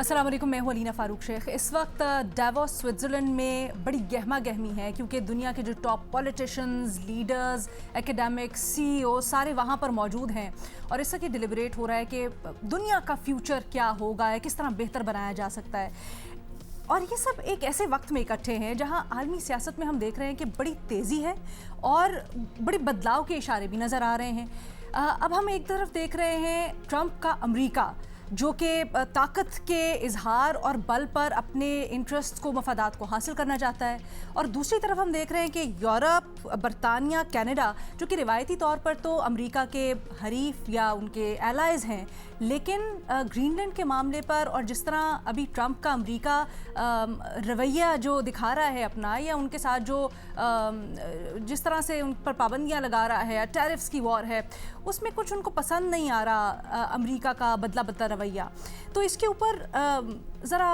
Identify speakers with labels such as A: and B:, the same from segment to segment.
A: अस्सलाम वालेकुम, मैं हूं अलीना फ़ारूक शेख। इस वक्त डावोस स्विट्ज़रलैंड में बड़ी गहमा गहमी है क्योंकि दुनिया के जो top politicians, leaders, academics, CEO सारे वहां पर मौजूद हैं और इस वक्त ये डिलिबरेट हो रहा है कि दुनिया का फ्यूचर क्या होगा, किस तरह बेहतर बनाया जा सकता है। और ये सब एक ऐसे वक्त में इकट्ठे हैं जहां आलमी सियासत में हम देख रहे हैं कि बड़ी तेज़ी है और बड़े बदलाव के इशारे भी नज़र आ रहे हैं। अब हम एक तरफ देख रहे हैं ट्रंप का अमेरिका, जो कि ताकत के इजहार और बल पर अपने इंटरेस्ट को, मफादात को हासिल करना चाहता है, और दूसरी तरफ हम देख रहे हैं कि यूरोप, बरतानिया, कनाडा, जो कि रिवायती तौर पर तो अमेरिका के हरीफ या उनके एलाइज हैं, लेकिन ग्रीनलैंड के मामले पर और जिस तरह अभी ट्रंप का अमेरिका रवैया जो दिखा रहा है अपना, या उनके साथ जो जिस तरह से उन पर पाबंदियां लगा रहा है या टैरिफ्स की वॉर है, उसमें कुछ उनको पसंद नहीं आ रहा अमेरिका का बदला बदला रवैया। तो इसके ऊपर ज़रा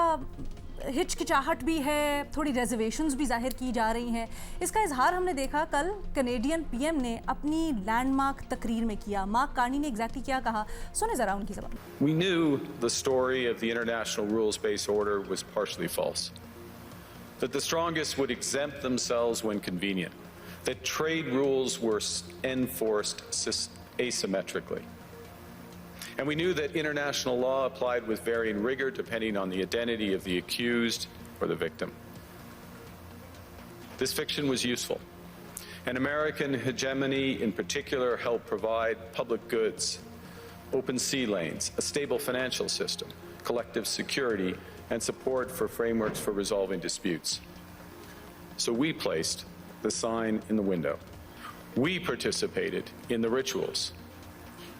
A: हिचकिचाहट भी है, थोड़ी रेजर्वेशंस भी जाहिर की जा रही हैं। इसका इजहार हमने देखा कल कैनेडियन पीएम ने अपनी लैंडमार्क तकरीर में किया। मार्क कार्नी ने एग्जैक्टली क्या कहा, सुने जरा उनकी ज़बान।
B: We knew the story of the international rules-based order was partially false. That the strongest would exempt themselves when convenient. That trade rules were enforced asymmetrically. And we knew that international law applied with varying rigor depending on the identity of the accused or the victim. This fiction was useful. And American hegemony in particular helped provide public goods, open sea lanes, a stable financial system, collective security, and support for frameworks for resolving disputes. So we placed the sign in the window. We participated in the rituals.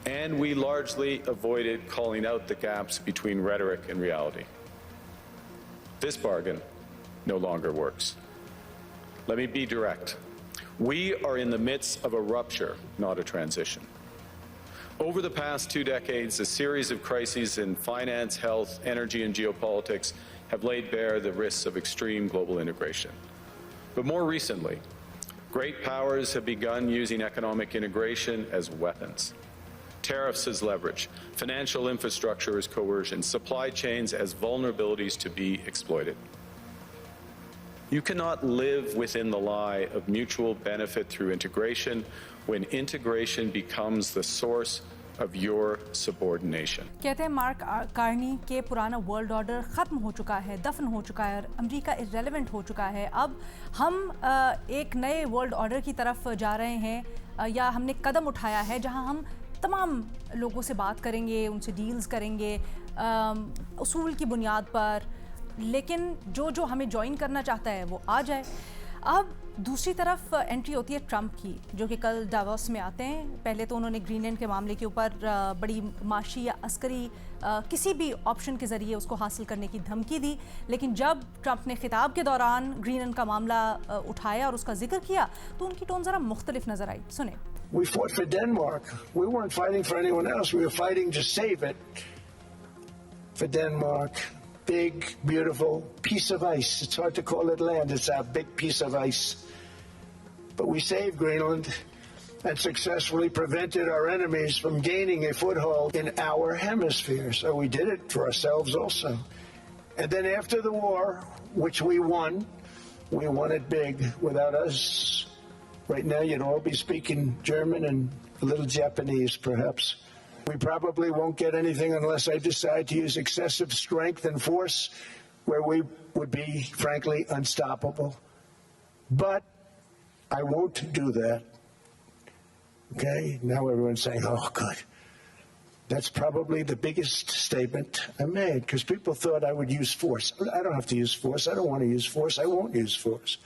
B: And we largely avoided calling out the gaps between rhetoric and reality. This bargain no longer works. Let me be direct. We are in the midst of a rupture, not a transition. Over the past 2 decades, a series of crises in finance, health, energy, and geopolitics have laid bare the risks of extreme global integration. But more recently, great powers have begun using economic integration as weapons. Tariffs as leverage, financial infrastructure as coercion, supply chains as vulnerabilities to be exploited. You cannot live within the lie of mutual benefit through integration when integration becomes the source of your subordination.
A: कहते हैं mark Carney के पुराना world order ख़त्म हो चुका है, दफन हो चुका है और अमेरिका इररेलेवेंट हो चुका है। अब हम एक नए वर्ल्ड ऑर्डर की तरफ जा रहे हैं, या हमने कदम उठाया है जहां हम तमाम लोगों से बात करेंगे, उनसे डील्स करेंगे उसूल की बुनियाद पर, लेकिन जो जो हमें ज्वाइन करना चाहता है वो आ जाए। अब दूसरी तरफ एंट्री होती है ट्रंप की, जो कि कल डावोस में आते हैं। पहले तो उन्होंने ग्रीनलैंड के मामले के ऊपर बड़ी माशी या अस्करी किसी भी ऑप्शन के ज़रिए उसको हासिल करने की धमकी दी, लेकिन जब ट्रंप ने खिताब के दौरान ग्रीनलैंड का मामला उठाया और उसका जिक्र किया तो उनकी टोन ज़रा मुख्तलिफ नज़र आई। सुने।
C: We fought for Denmark. We weren't fighting for anyone else. We were fighting to save it for Denmark. Big, beautiful piece of ice. It's hard to call it land. It's a big piece of ice. But we saved Greenland and successfully prevented our enemies from gaining a foothold in our hemisphere. So we did it for ourselves also. And then after the war, which we won it big. Without us, right now, you'd all be speaking German and a little Japanese, perhaps. We probably won't get anything unless I decide to use excessive strength and force, where we would be, frankly, unstoppable. But I won't do that. Okay? Now everyone's saying, oh, good. That's probably the biggest statement I made, because people thought I would use force. I don't have to use force. I don't want to use force. I won't use force.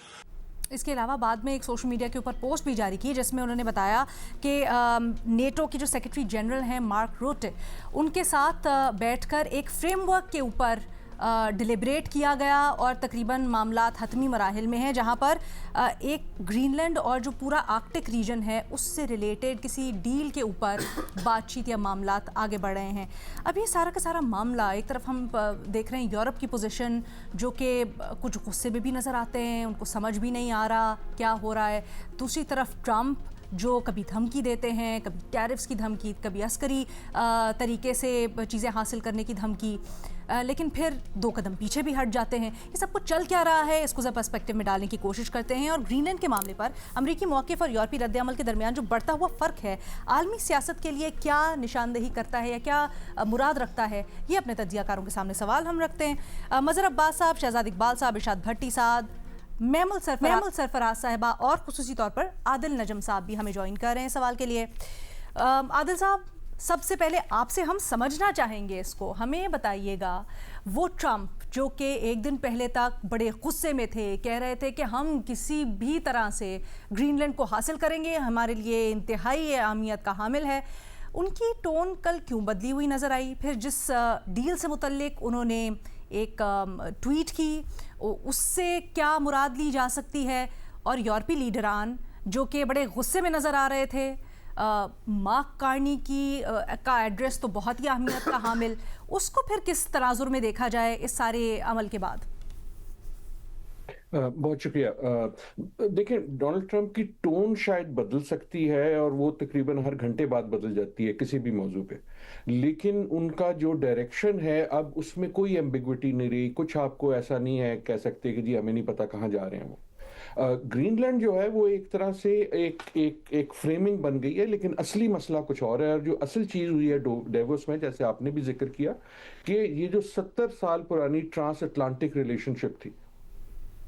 A: इसके अलावा बाद में एक social media के ऊपर post भी जारी की जिसमें उन्होंने बताया कि नेटो के जो सेक्रेटरी जनरल हैं मार्क रूटे, उनके साथ बैठकर एक फ्रेमवर्क के ऊपर डिलिब्रेट किया गया और तकरीबन मामलात हतमी मराहिल में हैं, जहां पर एक ग्रीनलैंड और जो पूरा आर्कटिक रीजन है उससे रिलेटेड किसी डील के ऊपर बातचीत या मामलात आगे बढ़ रहे हैं। अब ये सारा का सारा मामला, एक तरफ हम देख रहे हैं यूरोप की पोजीशन जो कि कुछ गुस्से में भी नज़र आते हैं, उनको समझ भी नहीं आ रहा क्या हो रहा है। दूसरी तरफ ट्रंप जो कभी धमकी देते हैं, कभी टैरिफ्स की धमकी, कभी अस्करी तरीके से चीज़ें हासिल करने की धमकी, लेकिन फिर 2 कदम पीछे भी हट जाते हैं। ये सब कुछ चल क्या रहा है, इसको जब पर्सपेक्टिव में डालने की कोशिश करते हैं। और ग्रीनलैंड के मामले पर अमरीकी मौक़िफ़ और यूरोपीय रद्द-ए-अमल के दरमियान जो बढ़ता हुआ फ़र्क है, आलमी सियासत के लिए क्या निशानदेही करता है या क्या मुराद रखता है, ये अपने तज्ज़ियाकारों के सामने सवाल हम रखते हैं। मज़हर अब्बास साहब, शहजाद इकबाल साहब, इरशाद भट्टी साहब, मैमुल सरफराज साहिबा और खुसूसी तौर पर आदिल नजम साहब भी हमें ज्वाइन कर रहे हैं सवाल के लिए। आदिल साहब, सबसे पहले आपसे हम समझना चाहेंगे इसको, हमें बताइएगा वो ट्रंप जो कि एक दिन पहले तक बड़े गुस्से में थे, कह रहे थे कि हम किसी भी तरह से ग्रीनलैंड को हासिल करेंगे, हमारे लिए इंतहाई अहमियत का हामिल है, उनकी टोन कल क्यों बदली हुई नज़र आई? फिर जिस डील से मुतल्लिक उन्होंने एक ट्वीट की, उससे क्या मुराद ली जा सकती है? और यूरोपीय लीडरान जो कि बड़े गुस्से में नज़र आ रहे थे, मार्क कार्नी का एड्रेस तो बहुत ही अहमियत का हामिल, उसको फिर किस तनाजुर में देखा जाए इस सारे अमल के बाद?
D: बहुत शुक्रिया। देखिए, डोनाल्ड ट्रंप की टोन शायद बदल सकती है और वो तकरीबन हर घंटे बाद बदल जाती है किसी भी मौजू पे, लेकिन उनका जो डायरेक्शन है अब उसमें कोई एम्बिग्विटी नहीं रही। कुछ आपको ऐसा नहीं है कह सकते कि जी हमें नहीं पता कहाँ जा रहे हैं वो। ग्रीनलैंड जो है वो एक तरह से एक फ्रेमिंग बन गई है, लेकिन असली मसला कुछ और है। और जो असल चीज हुई है डेवोस में, जैसे आपने भी जिक्र किया कि ये जो 70 साल पुरानी ट्रांस अटलांटिक रिलेशनशिप थी,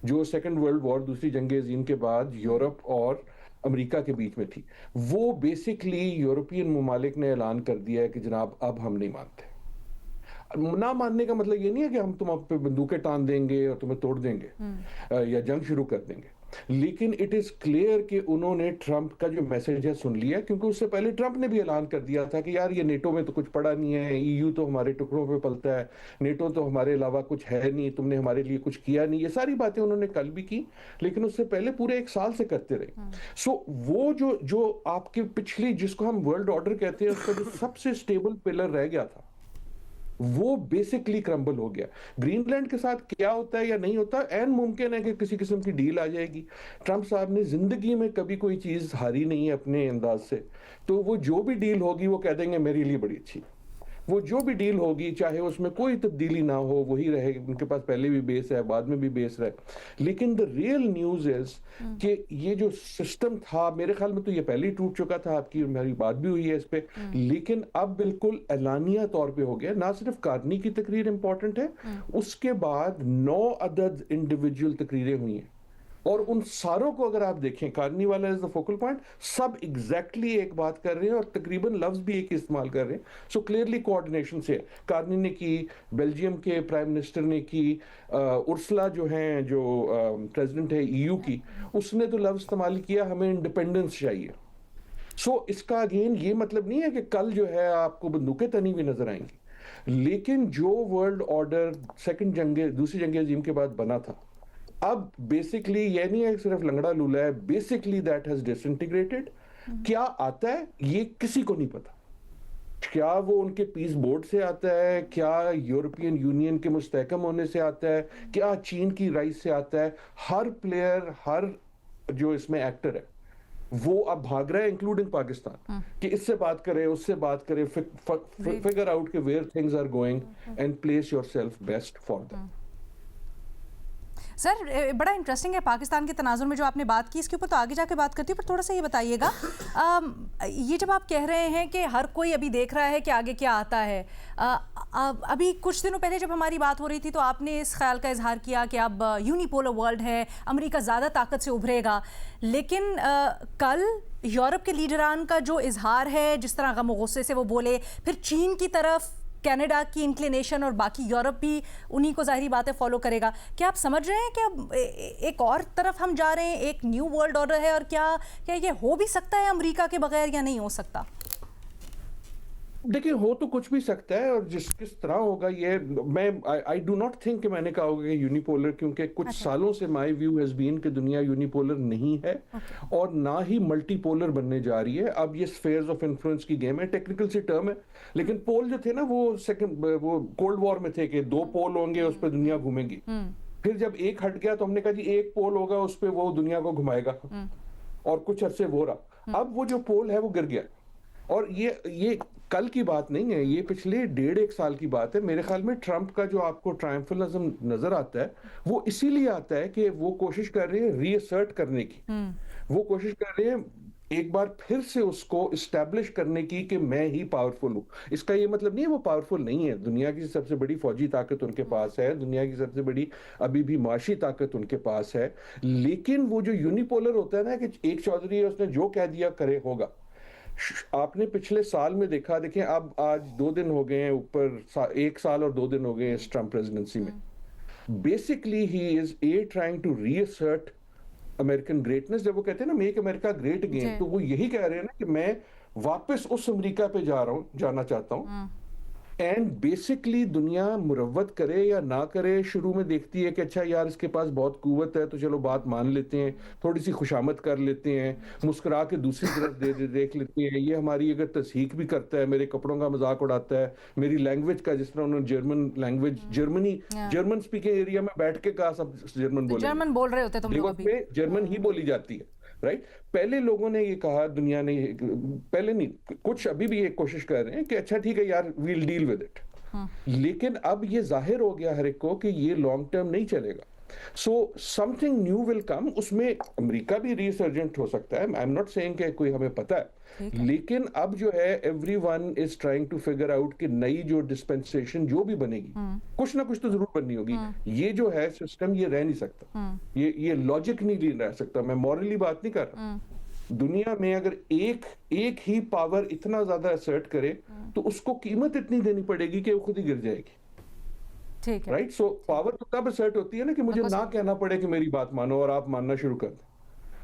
D: जो सेकेंड वर्ल्ड वॉर, दूसरी जंग अज़ीम के बाद यूरोप और अमेरिका के बीच में थी, वो बेसिकली यूरोपियन ममालिक ने ऐलान कर दिया है कि जनाब अब हम नहीं मानते। ना मानने का मतलब ये नहीं है कि हम तुम आप पे बंदूकें तान देंगे और तुम्हें तोड़ देंगे या जंग शुरू कर देंगे, लेकिन इट इज क्लियर कि उन्होंने ट्रंप का जो मैसेज है सुन लिया, क्योंकि उससे पहले ट्रंप ने भी ऐलान कर दिया था कि यार ये नेटो में तो कुछ पड़ा नहीं है, ईयू तो हमारे टुकड़ों पे पलता है, नेटो तो हमारे अलावा कुछ है नहीं, तुमने हमारे लिए कुछ किया नहीं। ये सारी बातें उन्होंने कल भी की, लेकिन उससे पहले पूरे 1 साल से करते रहे। सो वो जो आपके पिछली, जिसको हम वर्ल्ड ऑर्डर कहते हैं, उसका जो सबसे स्टेबल पिलर रह गया था, वो बेसिकली क्रम्बल हो गया। ग्रीनलैंड के साथ क्या होता है या नहीं होता, एन मुमकिन है कि किसी किस्म की डील आ जाएगी। ट्रंप साहब ने जिंदगी में कभी कोई चीज हारी नहीं है अपने अंदाज से, तो वो जो भी डील होगी वो कह देंगे मेरे लिए बड़ी अच्छी। वो जो भी डील होगी, चाहे उसमें कोई तब्दीली ना हो, वही रहे। उनके पास पहले भी बेस है, बाद में भी बेस रहे। लेकिन द रियल न्यूज इज कि ये जो सिस्टम था, मेरे ख्याल में तो ये पहले ही टूट चुका था, आपकी मेरी बात भी हुई है इस पे, लेकिन अब बिल्कुल एलानिया तौर पे हो गया। ना सिर्फ कार्नी की तकरीर इंपॉर्टेंट है, उसके बाद 9 अदद इंडिविजुअल तकरीरें हुई हैं, और उन सारों को अगर आप देखें, कार्नी वाला इज द फोकल पॉइंट, सब एग्जैक्टली एक बात कर रहे हैं और तकरीबन लफ्ज भी एक इस्तेमाल कर रहे हैं। सो क्लियरली कोऑर्डिनेशन से कार्नी ने की, बेल्जियम के प्राइम मिनिस्टर ने की, उर्सुला जो हैं, जो प्रेसिडेंट है ईयू की, उसने तो लफ्ज इस्तेमाल किया हमें इंडिपेंडेंस चाहिए। सो इसका अगेन ये मतलब नहीं है कि कल जो है आपको बंदूकें तनी हुई नजर आएंगी, लेकिन जो वर्ल्ड ऑर्डर दूसरी जंग अज़ीम के बाद बना था, अब बेसिकली ये नहीं है सिर्फ लंगड़ा लूला है, बेसिकली दैट हैज डिसइंटीग्रेटेड। क्या आता है ये किसी को नहीं पता। क्या वो उनके पीस बोर्ड से आता है, क्या यूरोपियन यूनियन के मुस्तहकम होने से आता है, क्या चीन की राइस से आता है। हर प्लेयर, हर जो इसमें एक्टर है, वो अब भाग रहा है, इंक्लूडिंग पाकिस्तान, कि इससे बात करे, उससे बात करे, फिगर आउट के where things are going and place yourself best for that.
A: Sir, बड़ा इंटरेस्टिंग है पाकिस्तान के तनाजुर में जो आपने बात की, इसके ऊपर तो आगे जाके बात करती हूँ, पर थोड़ा सा ये बताइएगा, ये जब आप कह रहे हैं कि हर कोई अभी देख रहा है कि आगे क्या आता है, अभी कुछ दिनों पहले जब हमारी बात हो रही थी तो आपने इस ख्याल का इजहार किया कि अब यूनिपोलर वर्ल्ड है, अमेरिका ज़्यादा ताकत से उभरेगा, लेकिन कल यूरोप के लीडरान का जो इजहार है, जिस तरह गम गुस्से से वो बोले, फिर चीन की तरफ कनाडा की इंक्लिनेशन और बाकी यूरोप भी उन्हीं को ज़ाहिरी बातें फॉलो करेगा। क्या आप समझ रहे हैं कि अब एक और तरफ हम जा रहे हैं, एक न्यू वर्ल्ड ऑर्डर है, और क्या ये हो भी सकता है अमेरिका के बगैर या नहीं हो सकता?
D: देखिए, हो तो कुछ भी सकता है, और किस तरह होगा ये, मैं आई डू नॉट थिंक कि मैंने कहा होगा कि यूनिपोलर, क्योंकि कुछ सालों से माय व्यू हैज बीन कि दुनिया यूनिपोलर नहीं है और ना ही मल्टीपोलर बनने जा रही है। अब ये स्फेयर्स ऑफ इन्फ्लुएंस की गेम है, टेक्निकल सी टर्म है, लेकिन पोल जो थे ना, वो कोल्ड वॉर में थे कि 2 पोल होंगे, उस पर दुनिया घूमेगी। फिर जब एक हट गया तो हमने कहा जी एक पोल होगा, उस पर वो दुनिया को घुमाएगा, और कुछ अरसे वो रहा। अब वो जो पोल है वो गिर गया, और ये कल की बात नहीं है, ये पिछले 1.5 साल की बात है। मेरे ख्याल में ट्रंप का जो आपको ट्रायम्फलिज्म नजर आता है वो इसीलिए आता है कि वो कोशिश कर रहे हैं रीअसर्ट करने की, वो कोशिश कर रहे हैं एक बार फिर से उसको इस्टेब्लिश करने की कि मैं ही पावरफुल हूं। इसका ये मतलब नहीं है वो पावरफुल नहीं है, दुनिया की सबसे बड़ी फौजी ताकत उनके पास है, दुनिया की सबसे बड़ी अभी भी माशी ताकत उनके पास है, लेकिन वो जो यूनिपोलर होता है ना कि एक चौधरी है उसने जो कह दिया करे होगा। आपने पिछले साल में देखा, देखें अब आज 2 दिन हो गए हैं ऊपर 1 साल और 2 दिन हो गए हैं इस ट्रंप प्रेसिडेंसी में। Basically he is trying to reassert American greatness. जब वो कहते हैं ना मेक अमेरिका ग्रेट अगेन, तो वो यही कह रहे हैं ना कि मैं वापस उस अमेरिका पे जाना चाहता हूं। एंड बेसिकली दुनिया मुरव्वत करे या ना करे, शुरू में देखती है कि अच्छा यार इसके पास बहुत कुव्वत है तो चलो बात मान लेते हैं, थोड़ी सी खुशामद कर लेते हैं, मुस्कुरा के दूसरी तरफ देख लेते हैं, ये हमारी अगर तस्हीक भी करता है, मेरे कपड़ों का मजाक उड़ाता है, मेरी लैंग्वेज का, जिस तरह उन्होंने German language German speaking area में बैठ के कहा सब जर्मन
A: बोल रहे होते तुम लोग अभी।
D: में जर्मन ही बोली जाती है, राइट। पहले लोगों ने ये कहा, दुनिया ने, पहले नहीं, कुछ अभी भी ये कोशिश कर रहे हैं कि अच्छा ठीक है यार वील डील विद इट, लेकिन अब ये जाहिर हो गया हर एक को कि ये लॉन्ग टर्म नहीं चलेगा। So something new will come, उसमें अमेरिका भी रिसर्जेंट हो सकता है, आई एम नॉट सेइंग कि कोई हमें पता है, लेकिन अब जो है everyone is trying to figure out कि नई जो डिस्पेंसेशन जो भी बनेगी, कुछ ना कुछ तो जरूर बननी होगी। ये जो है सिस्टम ये रह नहीं सकता, ये लॉजिक नहीं रह सकता। मैं मॉरली बात नहीं कर रहा, दुनिया में अगर एक ही पावर इतना ज्यादा असर्ट करे तो उसको कीमत इतनी देनी पड़ेगी कि वो खुद ही गिर जाएगी,
A: ठीक है,
D: राइट। सो पावर तो तब असर्ट होती है ना कि मुझे ना कहना पड़े कि मेरी बात मानो और आप मानना शुरू कर दें।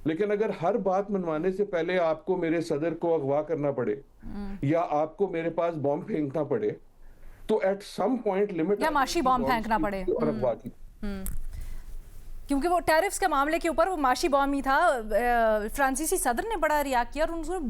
D: लेकिन अगर हर बात मनवाने से पहले आपको मेरे सदर को अगवा करना पड़े या आपको मेरे पास बॉम्ब फेंकना पड़े, तो एट सम पॉइंट लिमिट
A: या माशी बॉम्ब फेंकना पड़े,
D: और अगवा की,
A: क्योंकि वो टैरिफ्स के मामले के ऊपर वो माशी बॉम्ब ही था। फ्रांसीसी सदर ने बड़ा रिएक्ट किया और उन्होंने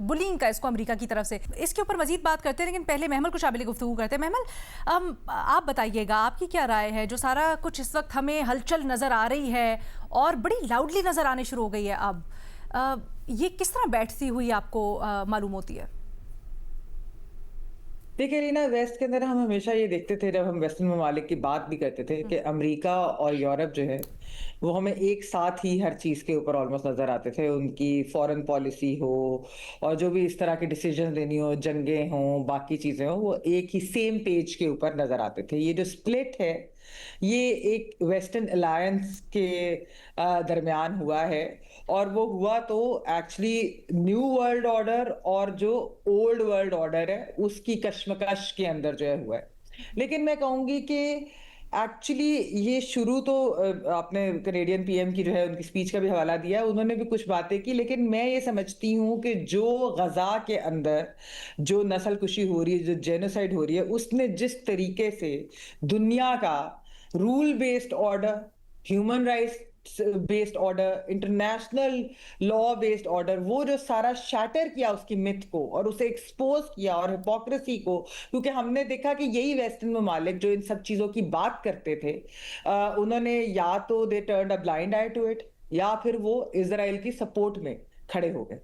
A: बुलिंग का इसको अमेरिका की तरफ से। इसके ऊपर मजीद बात करते हैं, लेकिन पहले महमल को शामिल गुफ्तगू करते हैं। महमल, आप बताइएगा आपकी क्या राय है, जो सारा कुछ इस वक्त हमें हलचल नज़र आ रही है और बड़ी लाउडली नज़र आने शुरू हो गई है, अब ये किस तरह बैठती हुई आपको मालूम होती है?
E: देखिए रीना, वेस्ट के अंदर हम हमेशा ये देखते थे, जब हम वेस्टर्न ममालिक की बात भी करते थे, कि अमेरिका और यूरोप जो है वो हमें एक साथ ही हर चीज़ के ऊपर ऑलमोस्ट नज़र आते थे। उनकी फॉरेन पॉलिसी हो और जो भी इस तरह की डिसीजन लेनी हो, जंगें हों, बाकी चीज़ें हों, वो एक ही सेम पेज के ऊपर नज़र आते थे। ये जो स्प्लिट है ये एक वेस्टर्न अलायंस के दरमियान हुआ है, और वो हुआ तो एक्चुअली न्यू वर्ल्ड ऑर्डर और जो ओल्ड वर्ल्ड ऑर्डर है उसकी कश्मकश के अंदर जो है हुआ है। लेकिन मैं कहूँगी कि एक्चुअली ये शुरू तो आपने कनेडियन पीएम की जो है उनकी स्पीच का भी हवाला दिया है, उन्होंने भी कुछ बातें की, लेकिन मैं ये समझती हूँ कि जो गजा के अंदर जो नस्ल कुशी हो रही है, जो जेनोसाइड हो रही है, उसने जिस तरीके से दुनिया का rule based order, human rights based order, international law based order, वो जो सारा शैटर किया उसकी मिथ को और उसे एक्सपोज किया और हिपोक्रेसी को, क्योंकि हमने देखा कि यही वेस्टर्न ममालिक जो इन सब चीजों की बात करते थे, उन्होंने या तो they turned a blind eye to it, या फिर वो इजराइल की सपोर्ट में खड़े हो गए।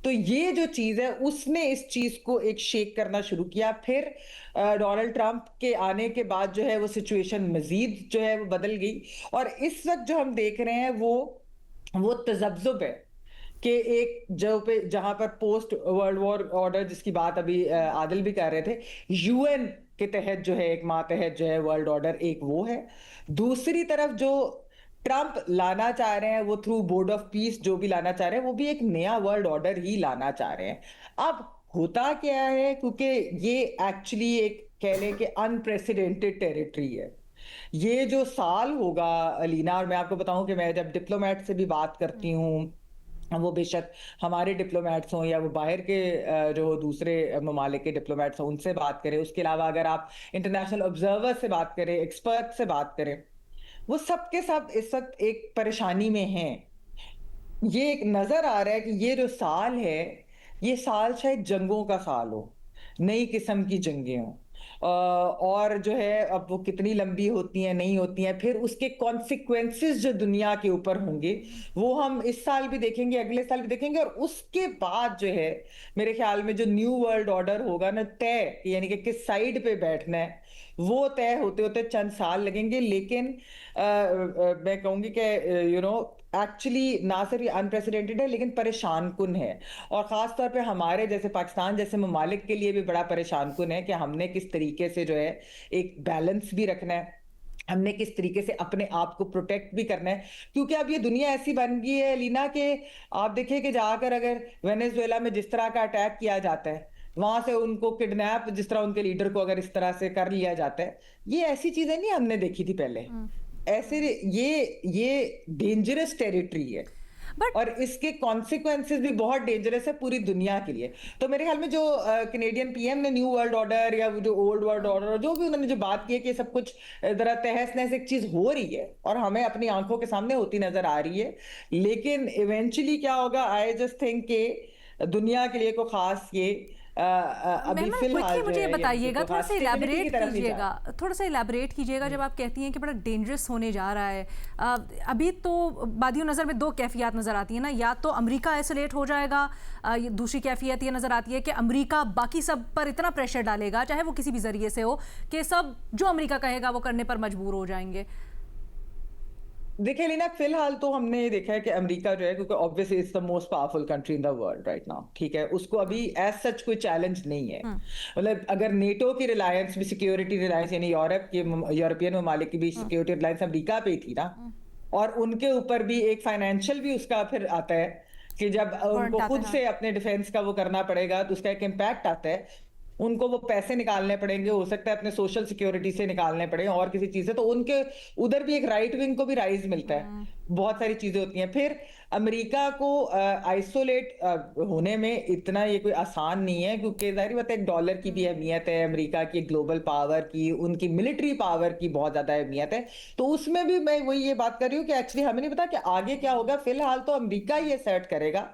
E: तो ये जो चीज है उसने इस चीज को एक शेक करना शुरू किया। फिर डोनाल्ड ट्रंप के आने के बाद जो है वो सिचुएशन मजीद जो है वो बदल गई, और इस वक्त जो हम देख रहे हैं वो तजब्जुब है कि एक जहां पर पोस्ट वर्ल्ड वॉर ऑर्डर, जिसकी बात अभी आदिल भी कर रहे थे, यूएन के तहत जो है एक मातहत जो है वर्ल्ड ऑर्डर, एक वो है। दूसरी तरफ जो ट्रंप लाना चाह रहे हैं वो थ्रू बोर्ड ऑफ पीस जो भी लाना चाह रहे हैं, वो भी एक नया वर्ल्ड ऑर्डर ही लाना चाह रहे हैं। अब होता क्या है, क्योंकि ये एक्चुअली एक कह लें कि अनप्रेसिडेंटेड टेरिटरी है। ये जो साल होगा अलीना, और मैं आपको बताऊं कि मैं जब डिप्लोमेट से भी बात करती हूँ, वो बेशक हमारे डिप्लोमेट्स हों या वो बाहर के जो दूसरे ममालिक के डिप्लोमेट्स हों, उनसे बात करें, उसके अलावा अगर आप इंटरनेशनल ऑब्जर्वर से बात करें, एक्सपर्ट से बात करें, वो सब के सब इस वक्त एक परेशानी में हैं। ये एक नजर आ रहा है कि ये जो साल है, ये साल शायद जंगों का साल हो, नई किस्म की जंगें हों। और जो है अब वो कितनी लंबी होती हैं नहीं होती हैं, फिर उसके कॉन्सिक्वेंसेस जो दुनिया के ऊपर होंगे वो हम इस साल भी देखेंगे, अगले साल भी देखेंगे। और उसके बाद जो है मेरे ख्याल में जो न्यू वर्ल्ड ऑर्डर होगा ना तय, यानी कि किस साइड पे बैठना है, वो तय होते होते चंद साल लगेंगे। लेकिन मैं कहूंगी कि एक्चुअली ना सिर्फ अनप्रेसिडेंटेड है लेकिन परेशान कुन है, और खास तौर पे हमारे जैसे पाकिस्तान जैसे ममालिक के लिए भी बड़ा परेशान कुन है कि हमने किस तरीके से जो है एक बैलेंस भी रखना है, हमने किस तरीके से अपने आप को प्रोटेक्ट भी करना है। क्योंकि अब ये दुनिया ऐसी बन गई है लीना कि आप देखिए कि जाकर अगर वेनेजुएला में जिस तरह का अटैक किया जाता है, वहां से उनको किडनैप, जिस तरह उनके लीडर को अगर इस तरह से कर लिया जाता है, ये ऐसी चीजें नहीं हमने देखी थी पहले। ऐसे ये डेंजरस टेरिटरी है और इसके कॉन्सिक्वेंसेस भी बहुत डेंजरस है पूरी दुनिया के लिए। तो मेरे ख्याल में जो कैनेडियन पीएम ने न्यू वर्ल्ड ऑर्डर या जो ओल्ड वर्ल्ड ऑर्डर, जो भी उन्होंने जो बात की है कि सब कुछ जरा तहस नहस एक चीज हो रही है और हमें अपनी आंखों के सामने होती नजर आ रही है, लेकिन इवेंचुअली क्या होगा, आई जस्ट थिंक के दुनिया के लिए को खास ये अभी फिलहाल
A: मुझे बताइएगा, थोड़ा सा इलैबोरेट कीजिएगा जब आप कहती हैं कि बड़ा डेंजरस होने जा रहा है। अभी तो बादियों नज़र में दो कैफियत नज़र आती है ना, या तो अमेरिका आइसोलेट हो जाएगा, दूसरी कैफियत ये नज़र आती है कि अमेरिका बाकी सब पर इतना प्रेशर डालेगा, चाहे वो किसी भी जरिए से हो, कि सब जो अमेरिका कहेगा वो करने पर मजबूर हो जाएंगे।
E: देखिए लीना, फिलहाल तो हमने ये देखा है कि अमेरिका जो है, क्योंकि obviously it's the most powerful country in the world right now, ठीक है, उसको अभी एज सच कोई चैलेंज नहीं है। मतलब अगर नेटो की रिलायंस भी, सिक्योरिटी रिलायंस यानी यूरोपियन ममालिक की भी सिक्योरिटी रिलायंस अमेरिका पे थी ना, और उनके ऊपर भी एक फाइनेंशियल भी उसका फिर आता है कि जब उनको खुद से अपने डिफेंस का वो करना पड़ेगा तो उसका एक इम्पैक्ट आता है, उनको वो पैसे निकालने पड़ेंगे, हो सकता है अपने सोशल सिक्योरिटी से निकालने पड़े और किसी चीज से, तो उनके उधर भी एक राइट विंग को भी राइज मिलता है, बहुत सारी चीजें होती हैं। फिर अमेरिका को आइसोलेट होने में इतना ये कोई आसान नहीं है, क्योंकि जाहिर बात है डॉलर की भी अहमियत है, अमेरिका की ग्लोबल पावर की, उनकी मिलिट्री पावर की बहुत ज्यादा अहमियत है। तो उसमें भी मैं वही ये बात कर रही हूँ कि एक्चुअली हमें नहीं पता कि आगे क्या होगा। फिलहाल तो अमेरिका ये सेट करेगा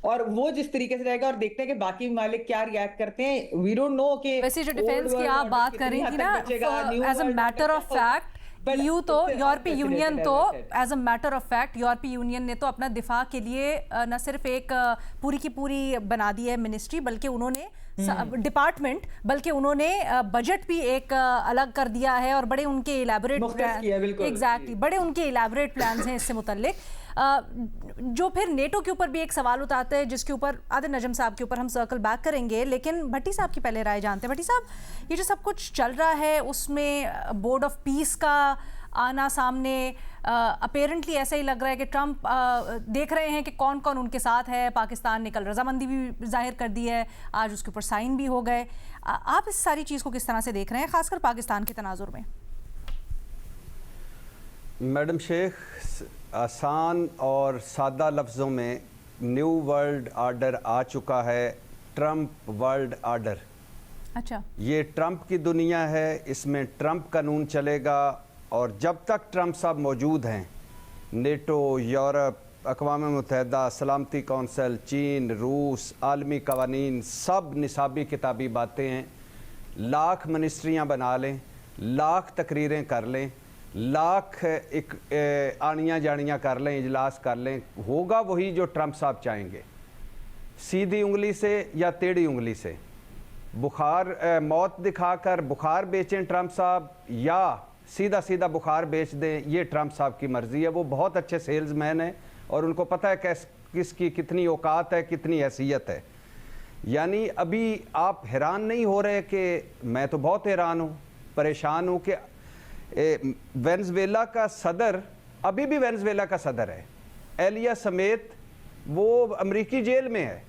E: और वो जिस तरीके से रहेगा, और देखते हैं कि बाकी ममालिक क्या रिएक्ट करते हैं। वी डोंट नो कि
A: वैसे जो डिफेंस की आप बात कर रही थी ना, as a matter of fact यूं तो यूरोपीय यूनियन तो as a matter of fact यूरोपीय यूनियन ने तो अपना दिफा के लिए न सिर्फ एक पूरी की पूरी बना दी है मिनिस्ट्री, बल्कि उन्होंने डिपार्टमेंट, बल्कि उन्होंने बजट भी एक अलग कर दिया है, और बड़े उनके इलैबोरेट एग्जैक्टली बड़े उनके इलैबोरेट प्लान्स हैं इससे मुतल्लिक, जो फिर नेटो के ऊपर भी एक सवाल उठाते हैं, जिसके ऊपर आदिल नजम साहब के ऊपर हम सर्कल बैक करेंगे। लेकिन भट्टी साहब की पहले राय जानते हैं। भट्टी साहब, ये जो सब कुछ चल रहा है उसमें बोर्ड ऑफ पीस का आना सामने, अपेरेंटली ऐसा ही लग रहा है कि ट्रंप देख रहे हैं कि कौन कौन उनके साथ है। पाकिस्तान ने कल रजामंदी भी जाहिर कर दी है, आज उसके ऊपर साइन भी हो गए। आप इस सारी चीज़ को किस तरह से देख रहे हैं, खासकर पाकिस्तान के तनाजुर में?
F: मैडम शेख, आसान और सादा लफ्ज़ों में न्यू वर्ल्ड ऑर्डर आ चुका है, ट्रंप वर्ल्ड ऑर्डर।
A: अच्छा, ये
F: ट्रंप की दुनिया है, इसमें ट्रंप कानून चलेगा, और जब तक ट्रंप साहब मौजूद हैं, नेटो, यूरोप, अक़वाम मुत्तहिदा, सलामती कौंसिल, चीन, रूस, आलमी कवानीन, सब निसाबी किताबी बातें हैं। लाख मिनिस्ट्रियाँ बना लें, लाख तकरीरें कर लें, लाख एक आनियाँ जानियाँ कर लें, इजलास कर लें, होगा वही जो ट्रंप साहब चाहेंगे, सीधी उंगली से या टेढ़ी उंगली से। बुखार मौत दिखाकर बुखार बेचें ट्रंप साहब, या सीधा सीधा बुखार बेच दें, ये ट्रंप साहब की मर्ज़ी है। वो बहुत अच्छे सेल्समैन हैं और उनको पता है किसकी कितनी औकात है, कितनी हैसियत है। यानी अभी आप हैरान नहीं हो रहे कि मैं तो बहुत हैरान हूँ, परेशान हूँ कि वेनेजुएला का सदर अभी भी वेनेजुएला का सदर है, एलिया समेत, वो अमेरिकी जेल में है।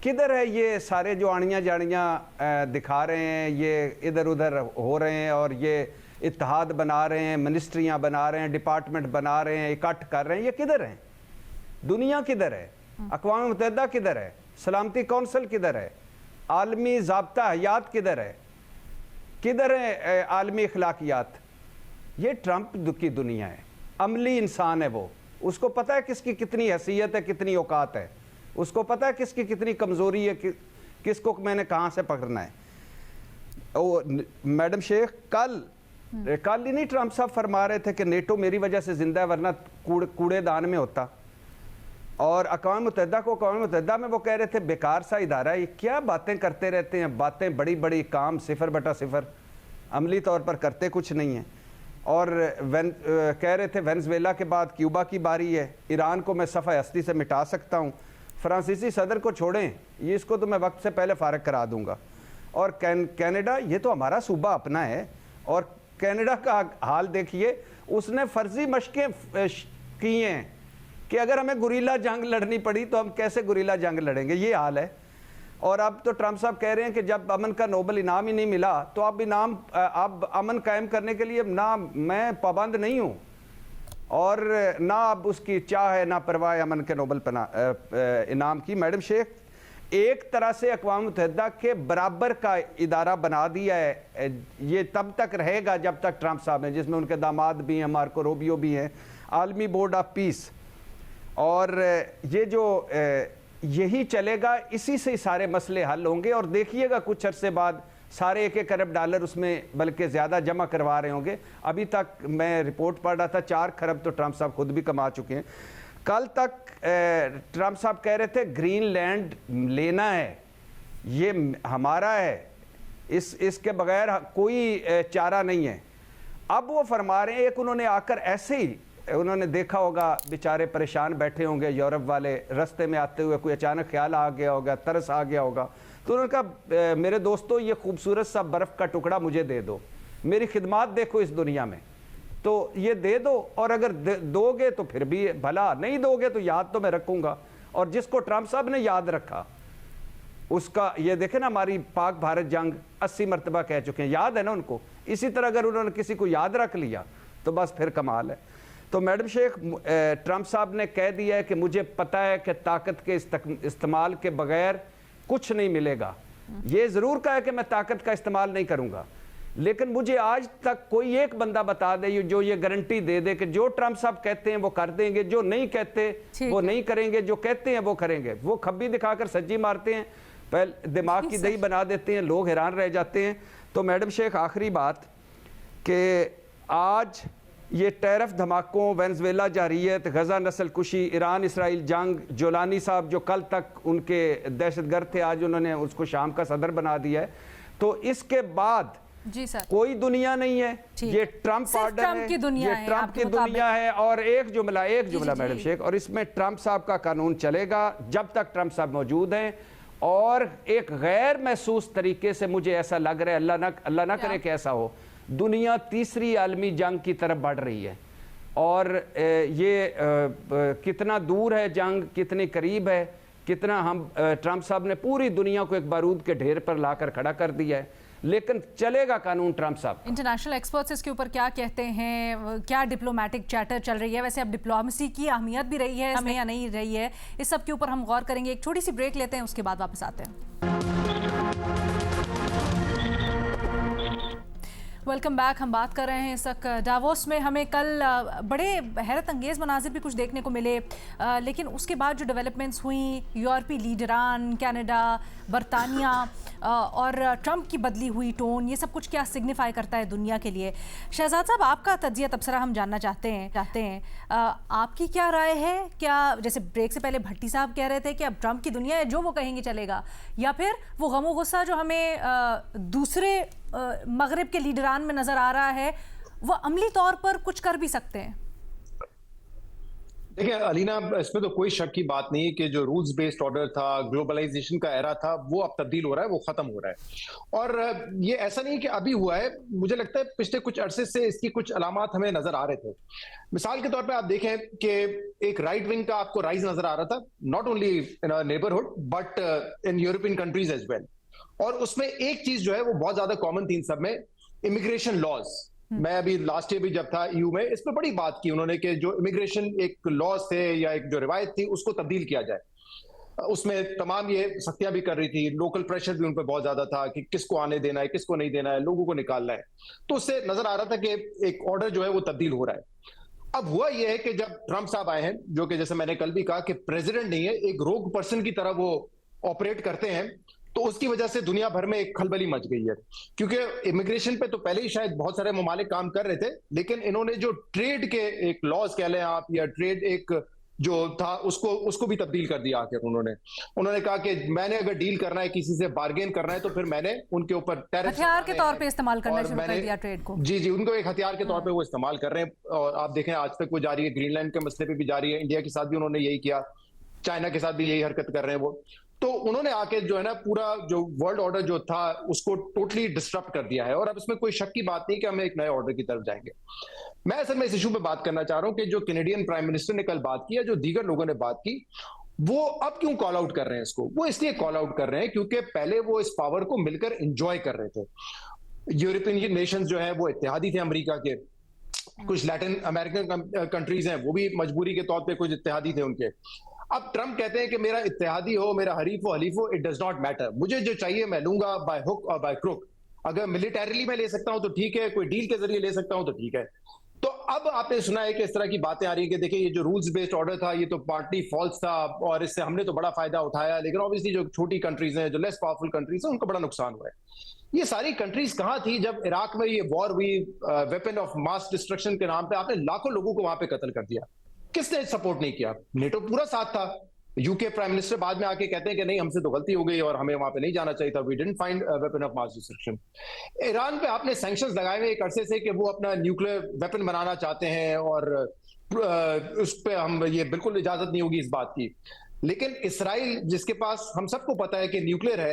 F: किधर है ये सारे जो आनियाँ जानियाँ दिखा रहे हैं, ये इधर उधर हो रहे हैं और ये इत्तेहाद बना रहे हैं, मिनिस्ट्रियाँ बना रहे हैं, डिपार्टमेंट बना रहे हैं, इकट्ठ कर रहे हैं, ये किधर हैं? दुनिया किधर है? अक़वाम मुत्तहिदा किधर है? सलामती कौंसिल किधर है? आलमी ज़ाब्ता हयात किधर है? किधर है आलमी अखलाकियात? ये ट्रंप की दुनिया है। अमली इंसान है वो, उसको पता है किसकी कितनी हैसियत है, कितनी औकात है, उसको पता है किसकी कितनी कमज़ोरी है, किसको मैंने कहाँ से पकड़ना है। मैडम शेख, कल ही नहीं ट्रंप साहब फरमा रहे थे कि नेटो मेरी वजह से जिंदा है, वरना कूड़ेदान में होता। और अक़वाम मुत्तहिदा को अक़वाम मुत्तहिदा में वो कह रहे थे बेकार सा इदारा है, ये क्या बातें करते रहते हैं, बातें बड़ी बड़ी, काम 0/0, अमली तौर पर करते कुछ नहीं है। और कह रहे थे वेनेजुएला के बाद क्यूबा की बारी है, ईरान को मैं सफ़ा हस्ती से मिटा सकता हूँ, फ्रांसीसी सदर को छोड़ें, ये इसको तो मैं वक्त से पहले फारग करा दूंगा। और कनाडा, ये तो हमारा सूबा अपना है, और कनाडा का हाल देखिए, उसने फर्जी मशकें की हैं कि अगर हमें गुरीला जंग लड़नी पड़ी तो हम कैसे गुरीला जंग लड़ेंगे, ये हाल है। और अब तो ट्रंप साहब कह रहे हैं कि जब अमन का नोबेल इनाम ही नहीं मिला तो अब अमन कायम करने के लिए ना मैं पाबंद नहीं हूँ, और ना अब उसकी चाह है, ना परवाह अमन के नोबेल इनाम की। मैडम शेख, एक तरह से अक़वाम मुत्तहिदा के बराबर का इदारा बना दिया है। ये तब तक रहेगा जब तक ट्रंप साहब हैं, जिसमें उनके दामाद भी हैं, मार्को रूबियो भी हैं, आलमी बोर्ड ऑफ पीस, और ये जो यही चलेगा, इसी से सारे मसले हल होंगे। और देखिएगा कुछ अरसे बाद सारे 1-1 अरब डॉलर उसमें बल्कि ज़्यादा जमा करवा रहे होंगे। अभी तक मैं रिपोर्ट पढ़ रहा था 4 खरब तो ट्रंप साहब खुद भी कमा चुके हैं। कल तक ट्रंप साहब कह रहे थे ग्रीनलैंड लेना है, ये हमारा है, इसके बगैर कोई चारा नहीं है। अब वो फरमा रहे हैं, एक उन्होंने आकर ऐसे ही, उन्होंने देखा होगा बेचारे परेशान बैठे होंगे यूरोप वाले, रास्ते में आते हुए कोई अचानक ख्याल आ गया होगा, तरस आ गया होगा, तो उन्होंने कहा मेरे दोस्तों ये खूबसूरत सा बर्फ़ का टुकड़ा मुझे दे दो, मेरी खिदमत देखो इस दुनिया में, तो ये दे दो, और अगर दोगे तो फिर भी भला, नहीं दोगे तो याद तो मैं रखूँगा। और जिसको ट्रंप साहब ने याद रखा उसका, ये देखें ना, हमारी पाक भारत जंग 80 मरतबा कह चुके हैं, याद है ना उनको। इसी तरह अगर उन्होंने किसी को याद रख लिया तो बस फिर कमाल है। तो मैडम शेख, ट्रंप साहब ने कह दिया है कि मुझे पता है कि ताकत के इस्तेमाल के बगैर कुछ नहीं मिलेगा। ये ज़रूर कहा है कि मैं ताकत का इस्तेमाल नहीं करूँगा, लेकिन मुझे आज तक कोई एक बंदा बता दे जो ये गारंटी दे दे कि जो ट्रंप साहब कहते हैं वो कर देंगे, जो नहीं कहते वो नहीं करेंगे, जो कहते हैं वो करेंगे। वो खब्बी दिखाकर सज्जी मारते हैं, पहले दिमाग की दही बना देते हैं, लोग हैरान रह जाते हैं। तो मैडम शेख, आखिरी बात कि आज ये टैरिफ धमाकों, वेनेजुएला जारी है, गजा नस्ल कुशी, ईरान इसराइल जंग, जोलानी साहब जो कल तक उनके दहशतगर्द थे, आज उन्होंने उसको शाम का सदर बना दिया है। तो इसके बाद
A: जी सर,
F: कोई दुनिया नहीं है, ये ट्रंप ऑर्डर है, ये ट्रंप की दुनिया है। और एक जुमला मैडम शेख, और इसमें ट्रंप साहब का कानून चलेगा जब तक ट्रंप साहब मौजूद हैं। और एक गैर महसूस तरीके से मुझे ऐसा लग रहा है, अल्लाह ना करे कि ऐसा हो, दुनिया तीसरी आलमी जंग की तरफ बढ़ रही है। और ये कितना दूर है जंग, कितनी करीब है, कितना हम ट्रंप साहब ने पूरी दुनिया को एक बारूद के ढेर पर लाकर खड़ा कर दिया है, लेकिन चलेगा कानून ट्रंप साहब।
A: इंटरनेशनल एक्सपर्ट्स इसके ऊपर क्या कहते हैं, क्या डिप्लोमेटिक चैटर चल रही है? वैसे अब डिप्लोमेसी की अहमियत भी रही है इसमें या नहीं रही है, इस सब के ऊपर हम गौर करेंगे। एक छोटी सी ब्रेक लेते हैं, उसके बाद वापस आते हैं। Welcome back. हम बात कर रहे हैं इस वक्त डावोस में। हमें कल बड़े हैरत अंगेज़ मनाजिर भी कुछ देखने को मिले, लेकिन उसके बाद जो डेवलपमेंट्स हुई, यूरोपीय लीडरान, कनाडा, बरतानिया और ट्रंप की बदली हुई टोन, ये सब कुछ क्या सिग्निफाई करता है दुनिया के लिए? शहजाद साहब, आपका तज्जिया तबसरा हम जानना चाहते हैं आपकी क्या राय है? क्या जैसे ब्रेक से पहले भट्टी साहब कह रहे थे कि अब ट्रंप की दुनिया है, जो वो कहेंगे चलेगा, या फिर वो गमो गुस्सा जो हमें दूसरे मगरिब के लीडरान में नजर आ रहा है, वो अमली तौर पर कुछ कर भी सकते हैं?
G: देखिए अलीना, इसमें तो कोई शक की बात नहीं कि जो रूल्स बेस्ड ऑर्डर था, ग्लोबलाइजेशन का एरा था, वो अब तब्दील हो रहा है, वो खत्म हो रहा है। और ये ऐसा नहीं कि अभी हुआ है, मुझे लगता है पिछले कुछ अरसे से इसकी कुछ अलामात हमें नजर आ रहे थे। मिसाल के तौर पे आप देखें कि एक राइट विंग का आपको राइज नजर आ रहा था, not only in our neighbourhood but in European countries as well. और उसमें एक चीज जो है वो बहुत ज्यादा कॉमन थी इन सब में, इमिग्रेशन लॉज। मैं अभी लास्ट ईयर भी जब था ईयू में, इस पर बड़ी बात की उन्होंने कि जो इमिग्रेशन एक लॉज थे या एक जो रिवायत थी उसको तब्दील किया जाए। उसमें तमाम ये सख्तियां भी कर रही थी, लोकल प्रेशर भी उन पर बहुत ज्यादा था कि किसको आने देना है, किसको नहीं देना है, लोगों को निकालना है। तो उससे नजर आ रहा था कि एक ऑर्डर जो है वो तब्दील हो रहा है। अब हुआ यह है कि जब ट्रंप साहब आए हैं, जो कि जैसे मैंने कल भी कहा कि प्रेसिडेंट नहीं है, एक रोग पर्सन की तरह वो ऑपरेट करते हैं, तो उसकी वजह से दुनिया भर में एक खलबली मच गई है, क्योंकि इमिग्रेशन पे तो पहले ही शायद बहुत सारे ममालिक काम कर रहे थे, लेकिन इन्होंने जो ट्रेड के एक लॉज कह लें आप, या ट्रेड एक जो था उसको भी तब्दील कर दिया आखिर उन्होंने कहा कि मैंने अगर डील करना है, किसी से बार्गेन करना है, तो फिर मैंने उनके ऊपर टैरिफ
A: हथियार के तौर पे इस्तेमाल करना शुरू कर दिया ट्रेड को।
G: जी, उनको एक हथियार के तौर पे वो इस्तेमाल कर रहे हैं। और आप देखें आज तक वो जारी है, ग्रीनलैंड के मसले पे भी जारी है, इंडिया के साथ भी उन्होंने यही किया, चाइना के साथ भी यही हरकत कर रहे हैं वो। तो उन्होंने आके जो है ना पूरा जो वर्ल्ड ऑर्डर जो था उसको टोटली डिस्टर्ब कर दिया है, और अब इसमें कोई शक की बात नहीं कि हम एक नए ऑर्डर की तरफ जाएंगे। मैं असल में इस इशू पे बात करना चाह रहा हूं कि जो कैनेडियन प्राइम मिनिस्टर ने कल बात की, या जो दीगर लोगों ने बात की, वो अब क्यों कॉल आउट कर रहे हैं इसको? वो इसलिए कॉल आउट कर रहे हैं क्योंकि पहले वो इस पावर को मिलकर एंजॉय कर रहे थे। यूरोपियन नेशंस जो है वो इत्तेहादी थे अमेरिका के, कुछ लैटिन अमेरिकन कंट्रीज हैं वो भी मजबूरी के तौर पे कुछ इत्तेहादी थे उनके। अब ट्रंप कहते हैं कि मेरा इत्तेहादी हो, मेरा हरीफ हो, इट डज नॉट मैटर, मुझे जो चाहिए मैं लूंगा बाय हुक और बाय क्रुक। अगर मिलिटरीली मैं ले सकता हूं तो ठीक है, कोई डील के जरिए ले सकता हूं तो ठीक है। तो अब आपने सुना है कि इस तरह की बातें आ रही है कि देखिए ये जो रूल्स बेस्ड ऑर्डर था ये तो पार्टली फॉल्स था, और इससे हमने तो बड़ा फायदा उठाया, लेकिन ऑब्वियसली जो छोटी कंट्रीज हैं, जो लेस पावरफुल कंट्रीज हैं, उनको बड़ा नुकसान हुआ है। ये सारी कंट्रीज कहां थी जब इराक में ये वॉर हुई, वेपन ऑफ मास डिस्ट्रक्शन के नाम पे आपने लाखों लोगों को वहां पे कत्ल कर दिया? किसने सपोर्ट नहीं किया? नेटो पूरा साथ था। यूके प्राइम मिनिस्टर बाद में आके कहते हैं कि नहीं हमसे तो गलती हो गई और हमें वहां पे नहीं जाना चाहिए था, we didn't find weapon of mass destruction. Iran पे आपने सैंक्शंस लगाए हुए एक अरसे से कि वो अपना न्यूक्लियर वेपन बनाना चाहते हैं, और उस पे हम ये बिल्कुल इजाजत नहीं होगी इस बात की। लेकिन इसराइल जिसके पास हम सबको पता है कि न्यूक्लियर है,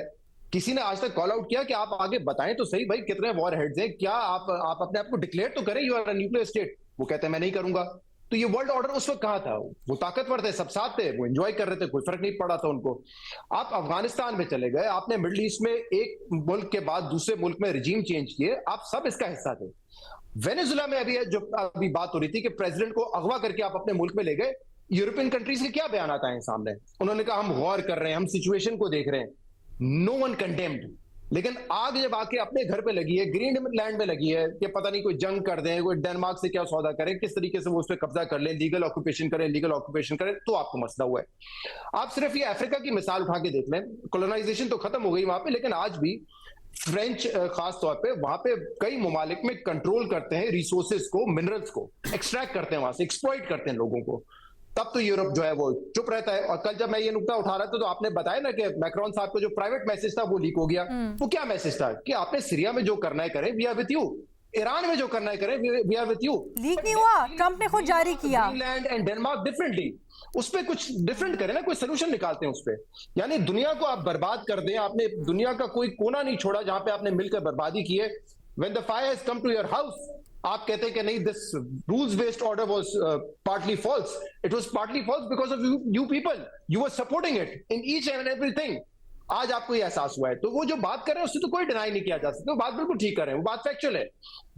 G: किसी ने आज तक कॉल आउट किया कि आप आगे बताएं तो सही भाई कितने वॉर हेड्स हैं, क्या आप अपने आप को डिक्लेयर तो करें you are a nuclear state. वो कहते हैं मैं नहीं करूंगा। तो ये वर्ल्ड ऑर्डर उस वक्त कहां था? वो ताकतवर थे, सब साथ थे, वो एंजॉय कर रहे थे, कोई फर्क नहीं पड़ा था उनको। आप अफगानिस्तान में चले गए, आपने मिडिल ईस्ट में एक मुल्क के बाद दूसरे मुल्क में रिजीम चेंज किए, आप सब इसका हिस्सा थे। वेनेजुला में अभी बात हो रही थी कि प्रेसिडेंट को अगवा करके आप अपने मुल्क में ले गए। यूरोपियन कंट्रीज के क्या बयान आता है सामने? उन्होंने कहा हम गौर कर रहे हैं, हम सिचुएशन को देख रहे हैं, नो वन कंडेम्ड। लेकिन आग जब आके अपने घर पे लगी है, ग्रीनलैंड में लगी है, कि पता नहीं कोई जंग कर दें, कोई डेनमार्क से क्या सौदा करें, किस तरीके से वो उस पर कब्जा कर लें, लीगल ऑक्यूपेशन करें, तो आपको मसला हुआ है। आप सिर्फ ये अफ्रीका की मिसाल उठा के देख लें, कॉलोनाइजेशन तो खत्म हो गई वहां पे, लेकिन आज भी फ्रेंच खास तौर पे वहां पे कई ममालिक में कंट्रोल करते हैं रिसोर्सेज को, मिनरल्स को एक्सट्रैक्ट करते हैं, वहां से एक्सप्लॉइट करते हैं लोगों को। तब तो यूरोप जो है वो चुप रहता है। और कल जब मैं ये नुकता उठा रहा था तो आपने बताया ना कि मैक्रोन साहब का जो प्राइवेट मैसेज था वो लीक हो गया। वो क्या मैसेज था कि आपने सीरिया में जो करना है करें, we are with you, Iran में जो करना है करें, we are with you.
A: Leak नहीं हुआ, ट्रंप ने खुद जारी किया।
G: ग्रीनलैंड एंड डेनमार्क डिफरेंटली, उस पर कुछ डिफरेंट करें ना, कोई सोल्यूशन निकालते हैं उस पर। यानी दुनिया को आप बर्बाद कर दें, आपने दुनिया का कोई कोना नहीं छोड़ा जहां पे आपने मिलकर बर्बादी की है। When the fire has come to your house, आप कहते हैं कि नहीं this rules based order was partly false, it was partly false because of you people, you were supporting it in each and everything. आज आपको ये एहसास हुआ है, तो वो जो बात कर रहे हैं उससे तो कोई डिनाई नहीं किया जा सकता, वो बात बिल्कुल ठीक कर रहे हैं, वो बात फैक्चुअल है।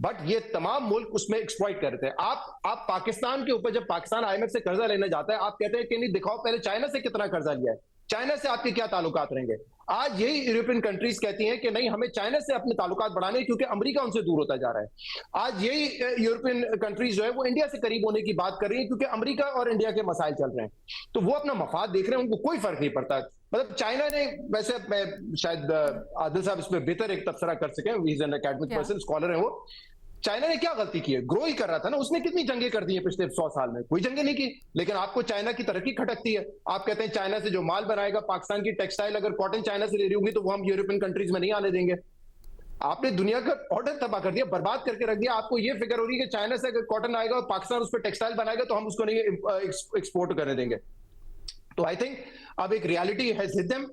G: बट ये तमाम मुल्क उसमें एक्सप्लॉइट कर रहे थे। आप पाकिस्तान के ऊपर, जब पाकिस्तान आईएमएफ से कर्जा लेने जाता है, आप कहते हैं कि नहीं दिखाओ पहले चाइना से कितना कर्जा लिया है, चाइना से आपके क्या ताल्लुकात रहेंगे। आज यही यूरोपियन कंट्रीज कहती हैं कि नहीं हमें चाइना से अपने ताल्लुकात बढ़ाने, क्योंकि अमेरिका उनसे दूर होता जा रहा है। आज यही यूरोपियन कंट्रीज जो है वो इंडिया से करीब होने की बात कर रही है, क्योंकि अमेरिका और इंडिया के मसाइल चल रहे हैं, तो वो अपना मफाद देख रहे हैं, उनको कोई फर्क नहीं पड़ता। मतलब चाइना ने, वैसे मैं शायद आदिल साहब इसमें बेहतर एक तबसरा कर सकें, he is an academic person, scholar है वो। चाइना ने क्या गलती की है? ग्रो ही कर रहा था ना, उसने कितनी जंगें कर दी है पिछले 100 साल में? कोई जंगें नहीं की। लेकिन आपको चाइना की तरक्की खटकती है, आप कहते हैं चाइना से जो माल बनाएगा, पाकिस्तान की टेक्सटाइल अगर कॉटन चाइना से ले रही होगी तो वो हम यूरोपियन कंट्रीज में नहीं आने देंगे। आपने दुनिया का ऑर्डर तबाह कर दिया, बर्बाद करके रख दिया। आपको ये फिक्र हो रही है कि चाइना से अगर कॉटन आएगा और पाकिस्तान उस पर टेक्सटाइल बनाएगा तो हम उसको नहीं एक्सपोर्ट करने देंगे। तो आई थिंक अब एक रियलिटी हैज हिट देम।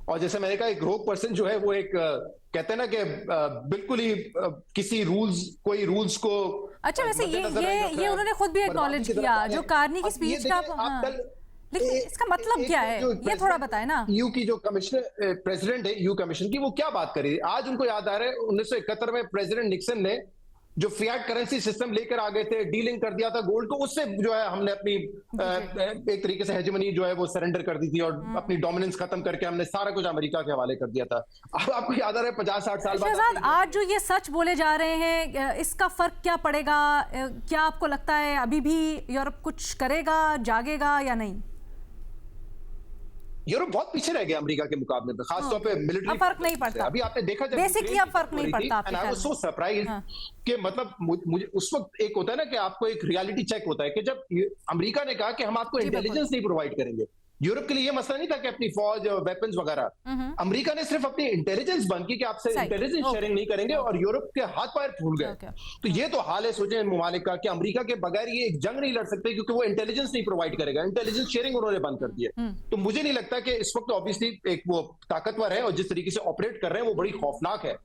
G: और जैसे मैंने कहा, एक रोग पर्सन जो है वो एक कहते हैं ना कि बिल्कुल ही किसी कोई रूल्स को,
A: अच्छा वैसे ये उन्होंने खुद भी एक्नॉलेज किया, जो कार्नी की स्पीच का। लेकिन इसका मतलब क्या है ये थोड़ा बताएं ना।
G: यू की जो कमिश्नर प्रेसिडेंट है यू कमीशन की, वो क्या बात करी आज उनको याद आ रहा है 1971 में प्रेसिडेंट निक्सन ने जो फियाट करेंसी सिस्टम लेकर आ गए थे, डीलिंग कर दिया था गोल्ड को, उससे जो है हमने अपनी एक तरीके से हेजेमनी जो है वो सरेंडर कर दी थी और अपनी डोमिनेंस खत्म करके हमने सारा कुछ अमेरिका के हवाले कर दिया था। अब आपको याद आ रहा है 50-60 साल बाद
A: शहजाद आज जो ये सच बोले जा रहे हैं, इसका फर्क क्या पड़ेगा? क्या आपको लगता है अभी भी यूरोप कुछ करेगा, जागेगा या नहीं?
G: यूरोप बहुत पीछे रह गया अमेरिका के मुकाबले में, खासतौर पे मिलिट्री।
A: अब फर्क नहीं पड़ता।
G: अभी आपने देखा जब
A: बेसिकली अब फर्क नहीं पड़ता आपके ख्याल में।
G: सो सरप्राइज कि मतलब मुझे उस वक्त एक होता है ना कि आपको एक रियलिटी चेक होता है कि जब अमेरिका ने कहा कि हम आपको इंटेलिजेंस नहीं प्रोवाइड करेंगे। यूरोप के लिए ये मसला नहीं था कि अपनी फौज और वेपन्स वगैरह, अमेरिका ने सिर्फ अपनी इंटेलिजेंस बंद की कि आपसे इंटेलिजेंस शेयरिंग नहीं करेंगे, और यूरोप के हाथ पैर फूल गए। तो ये तो हाल है सोचे ममालिक का कि अमेरिका के बगैर ये एक जंग नहीं लड़ सकते क्योंकि वो इंटेलिजेंस नहीं प्रोवाइड करेगा। इंटेलिजेंस शेयरिंग उन्होंने बंद कर दी है। तो मुझे नहीं लगता कि इस वक्त ऑब्वियसली एक वो ताकतवर है, और जिस तरीके से ऑपरेट कर रहे हैं वो बड़ी खौफनाक है।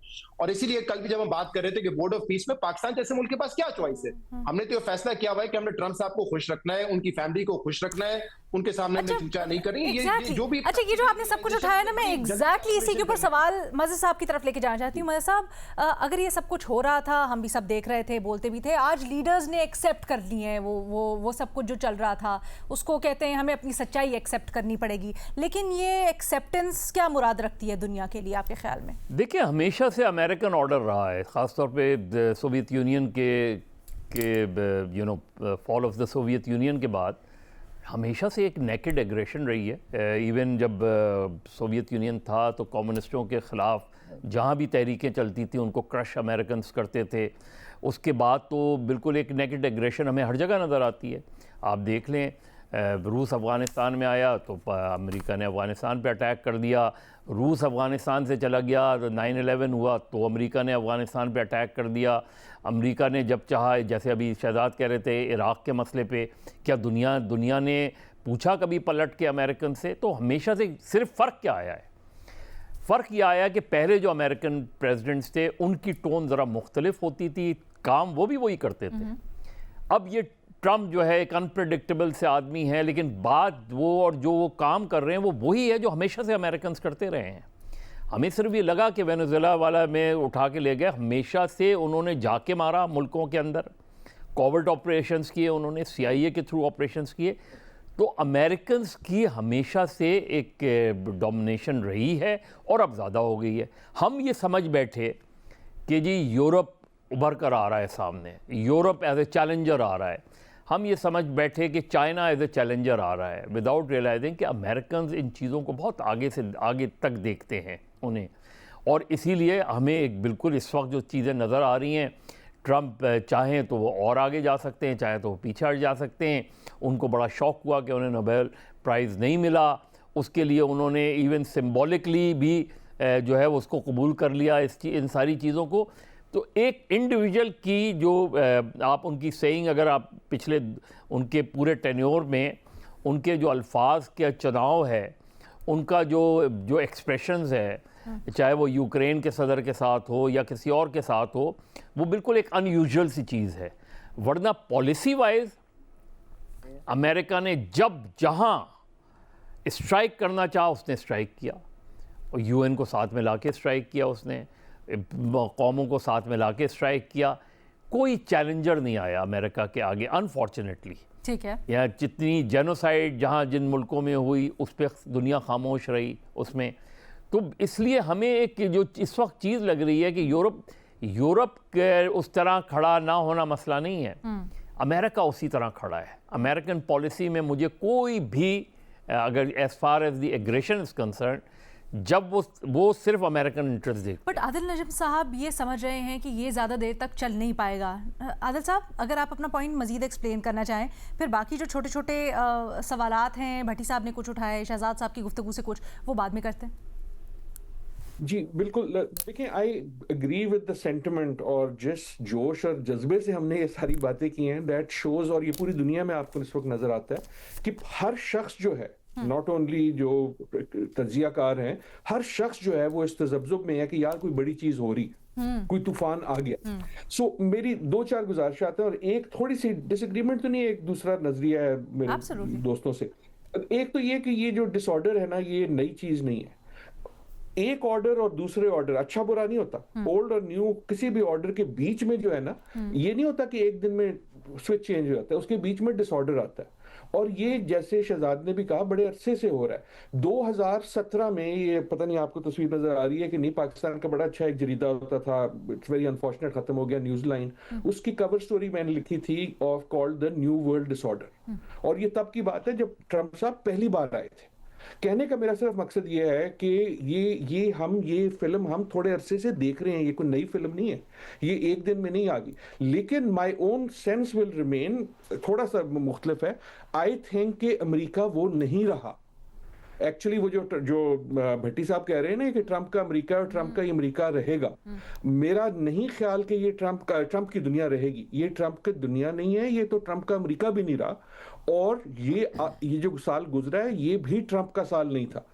G: और इसीलिए कल भी जब हम बात कर रहे थे कि बोर्ड ऑफ पीस में पाकिस्तान जैसे मुल्क के पास क्या चॉइस है, हमने तो ये फैसला किया हुआ है कि हमने ट्रंप साहब को खुश रखना है, उनकी फैमिली को खुश रखना है, उनके सामने हमने चूचा नहीं करेंगे।
A: Exactly. जो भी अच्छा, ये जो आपने सब कुछ उठाया ना, मैं एग्जैक्टली इसी के ऊपर सवाल मज़े साहब की तरफ लेके जाना चाहती हूँ। मज़े साहब, अगर ये सब कुछ हो रहा था, हम भी सब देख रहे थे, बोलते भी थे, आज लीडर्स ने एक्सेप्ट कर ली है वो सब कुछ जो चल रहा था, उसको कहते हैं हमें अपनी सच्चाई एक्सेप्ट करनी पड़ेगी। लेकिन ये एक्सेप्टेंस क्या मुराद रखती है दुनिया के लिए आपके ख्याल में?
H: देखिए, हमेशा से अमेरिकन ऑर्डर रहा है, ख़ासतौर पे सोवियत यूनियन के fall of the Soviet union के बाद हमेशा से एक नेकेड एग्रेशन रही है। इवन जब सोवियत यूनियन था तो कम्युनिस्टों के ख़िलाफ़ जहाँ भी तहरीकें चलती थी उनको क्रश अमेरिकन्स करते थे। उसके बाद तो बिल्कुल एक नेकेड एग्रेशन हमें हर जगह नज़र आती है। आप देख लें, रूस अफ़गानिस्तान में आया तो अमेरिका ने अफ़गानिस्तान पे अटैक कर दिया। रूस अफ़गानिस्तान से चला गया तो 9/11 हुआ तो अमेरिका ने अफ़गानिस्तान पे अटैक कर दिया। अमेरिका ने जब चाहा, जैसे अभी शहजाद कह रहे थे इराक़ के मसले पे, क्या दुनिया ने पूछा कभी पलट के अमेरिकन से? तो हमेशा से सिर्फ फ़र्क क्या आया है? फ़र्क यह आया कि पहले जो अमेरिकन प्रेसिडेंट्स थे उनकी टोन ज़रा मुख्तलिफ होती थी, काम वो भी वही करते थे। अब ये ट्रंप जो है एक अनप्रेडिक्टेबल से आदमी है, लेकिन बात वो और जो वो काम कर रहे हैं वो वही है जो हमेशा से अमेरिकन करते रहे हैं। हमें सिर्फ ये लगा कि वेनेजुएला वाला में उठा के ले गए, हमेशा से उन्होंने जाके मारा मुल्कों के अंदर, कोवर्ट ऑपरेशंस किए उन्होंने, CIA के थ्रू ऑपरेशंस किए। तो अमेरिकन्स की हमेशा से एक डोमिनेशन रही है और अब ज़्यादा हो गई है। हम ये समझ बैठे कि जी यूरोप उभर कर आ रहा है सामने, यूरोप एज ए चैलेंजर आ रहा है। हम ये समझ बैठे कि चाइना एज ए चैलेंजर आ रहा है, विदाउट रियलाइजिंग कि अमेरिकन्स इन चीज़ों को बहुत आगे से आगे तक देखते हैं उन्हें। और इसीलिए हमें एक बिल्कुल इस वक्त जो चीज़ें नज़र आ रही हैं, ट्रंप चाहें तो वो और आगे जा सकते हैं, चाहें तो वो पीछे हट जा सकते हैं। उनको बड़ा शौक़ हुआ कि उन्हें नोबेल प्राइज़ नहीं मिला, उसके लिए उन्होंने इवन सिम्बॉलिकली भी जो है उसको कबूल कर लिया इन सारी चीज़ों को। तो एक इंडिविजुअल की जो आप उनकी सेइंग, अगर आप पिछले उनके पूरे टेन्योर में उनके जो अल्फाज के चुनाव है, उनका जो एक्सप्रेशंस है, चाहे वो यूक्रेन के सदर के साथ हो या किसी और के साथ हो, वो बिल्कुल एक अनयूजुअल सी चीज़ है। वरना पॉलिसी वाइज अमेरिका ने जब जहाँ स्ट्राइक करना चाहा उसने स्ट्राइक किया, और UN को साथ में लाके स्ट्राइक किया, उसने कौमों को साथ में लाके स्ट्राइक किया। कोई चैलेंजर नहीं आया अमेरिका के आगे, अनफॉर्चुनेटली।
A: ठीक है,
H: यहाँ जितनी जेनोसाइड जहाँ जिन मुल्कों में हुई उस पर दुनिया खामोश रही उसमें। तो इसलिए हमें एक जो इस वक्त चीज़ लग रही है कि यूरोप के उस तरह खड़ा ना होना मसला नहीं है, अमेरिका उसी तरह खड़ा है। अमेरिकन पॉलिसी में मुझे कोई भी, अगर as far as the aggression is concern, जब वो सिर्फ अमेरिकन इंटरेस्ट देख।
A: बट आदिल नजम साहब ये समझ रहे हैं कि ये ज़्यादा देर तक चल नहीं पाएगा। आदिल साहब, अगर आप अपना पॉइंट मजीद एक्सप्लेन करना चाहें, फिर बाकी जो छोटे छोटे सवालात हैं, भट्टी साहब ने कुछ उठाए, शहजाद साहब की गुफ्तगू से कुछ, वो बाद में करते हैं।
D: जी बिल्कुल, देखिए I agree with the sentiment, और जिस जोश और जज्बे से हमने ये सारी बातें की हैं, दैट शोज, और ये पूरी दुनिया में आपको इस वक्त नजर आता है कि हर शख्स जो है, नॉट ओनली जो तज्जियाकार हैं, हर शख्स जो है वो इस तजब्जुब में है कि यार कोई बड़ी चीज हो रही, कोई तूफान आ गया। सो मेरी 2-4 गुजारिशात हैं, और एक थोड़ी सी डिसएग्रीमेंट तो नहीं, एक दूसरा नजरिया है मेरे दोस्तों से। एक तो ये कि ये जो डिसऑर्डर है ना, ये नई चीज नहीं है। एक ऑर्डर और दूसरे ऑर्डर अच्छा बुरा नहीं होता, ओल्ड और न्यू किसी भी ऑर्डर के बीच में जो है ना, ये नहीं होता कि एक दिन में स्विच चेंज हो जाता है, उसके बीच में डिसऑर्डर आता है। और ये जैसे शहजाद ने भी कहा, बड़े अरसे से हो रहा है। 2017 में, ये पता नहीं आपको तस्वीर नजर आ रही है कि नहीं, पाकिस्तान का बड़ा अच्छा एक जरीदा होता था, इट्स वेरी अनफॉर्चुनेट, खत्म हो गया, न्यूज लाइन, उसकी कवर स्टोरी मैंने लिखी थी of called the new world disorder. और ये तब की बात है जब ट्रंप साहब पहली बार आए थे, कहने का मेरा सिर्फ मकसद ये है कि ये फिल्म हम थोड़े अरसे से देख रहे हैं, ये कोई नई फिल्म नहीं है, ये एक दिन में नहीं आ गई, लेकिन my own sense will remain थोड़ा सा मुख्तलिफ है। आई थिंक कि अमेरिका वो नहीं रहा। एक्चुअली वो जो भट्टी साहब कह रहे हैं ना कि ट्रंप का अमेरिका और ट्रंप का ये अमेरिका रहेगा, मेरा नहीं ख्याल कि ये ट्रंप की दुनिया रहेगी। ये ट्रंप की दुनिया नहीं है, ये तो ट्रंप का अमेरिका भी नहीं रहा। और ये जो साल गुजरा है ये भी ट्रंप का साल नहीं था।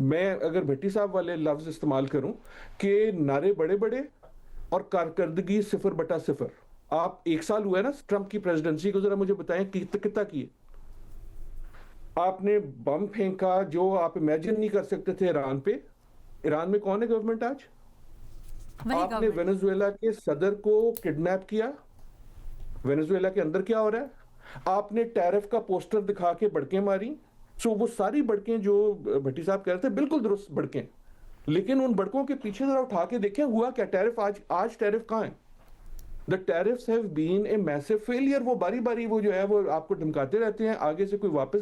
D: मैं अगर भट्टी साहब वाले लफ्ज इस्तेमाल करूं कि नारे बड़े बड़े और कारकर्दगी 0/0। आप 1 साल हुआ है ना ट्रंप की प्रेसिडेंसी को, जरा मुझे बताएं कितना किए। आपने बम फेंका जो आप इमेजिन नहीं कर सकते थे ईरान पे। ईरान में कौन है गवर्नमेंट आज? आपने वेनेजुएला के सदर को किडनैप किया। वेनेजुएला के अंदर क्या हो रहा है? आपने टैरिफ का पोस्टर दिखा के बड़कें मारी। सो वो सारी बड़कें जो भट्टी साहब कह रहे थे बिल्कुल दुरुस्त बड़कें, लेकिन उन बड़कों के पीछे जरा उठा के देखें हुआ क्या। टैरिफ आज टैरिफ कहां है? The tariffs have been a massive failure. वो बारी बारी वो जो है वो आपको धमकाते रहते हैं, आगे से कोई वापस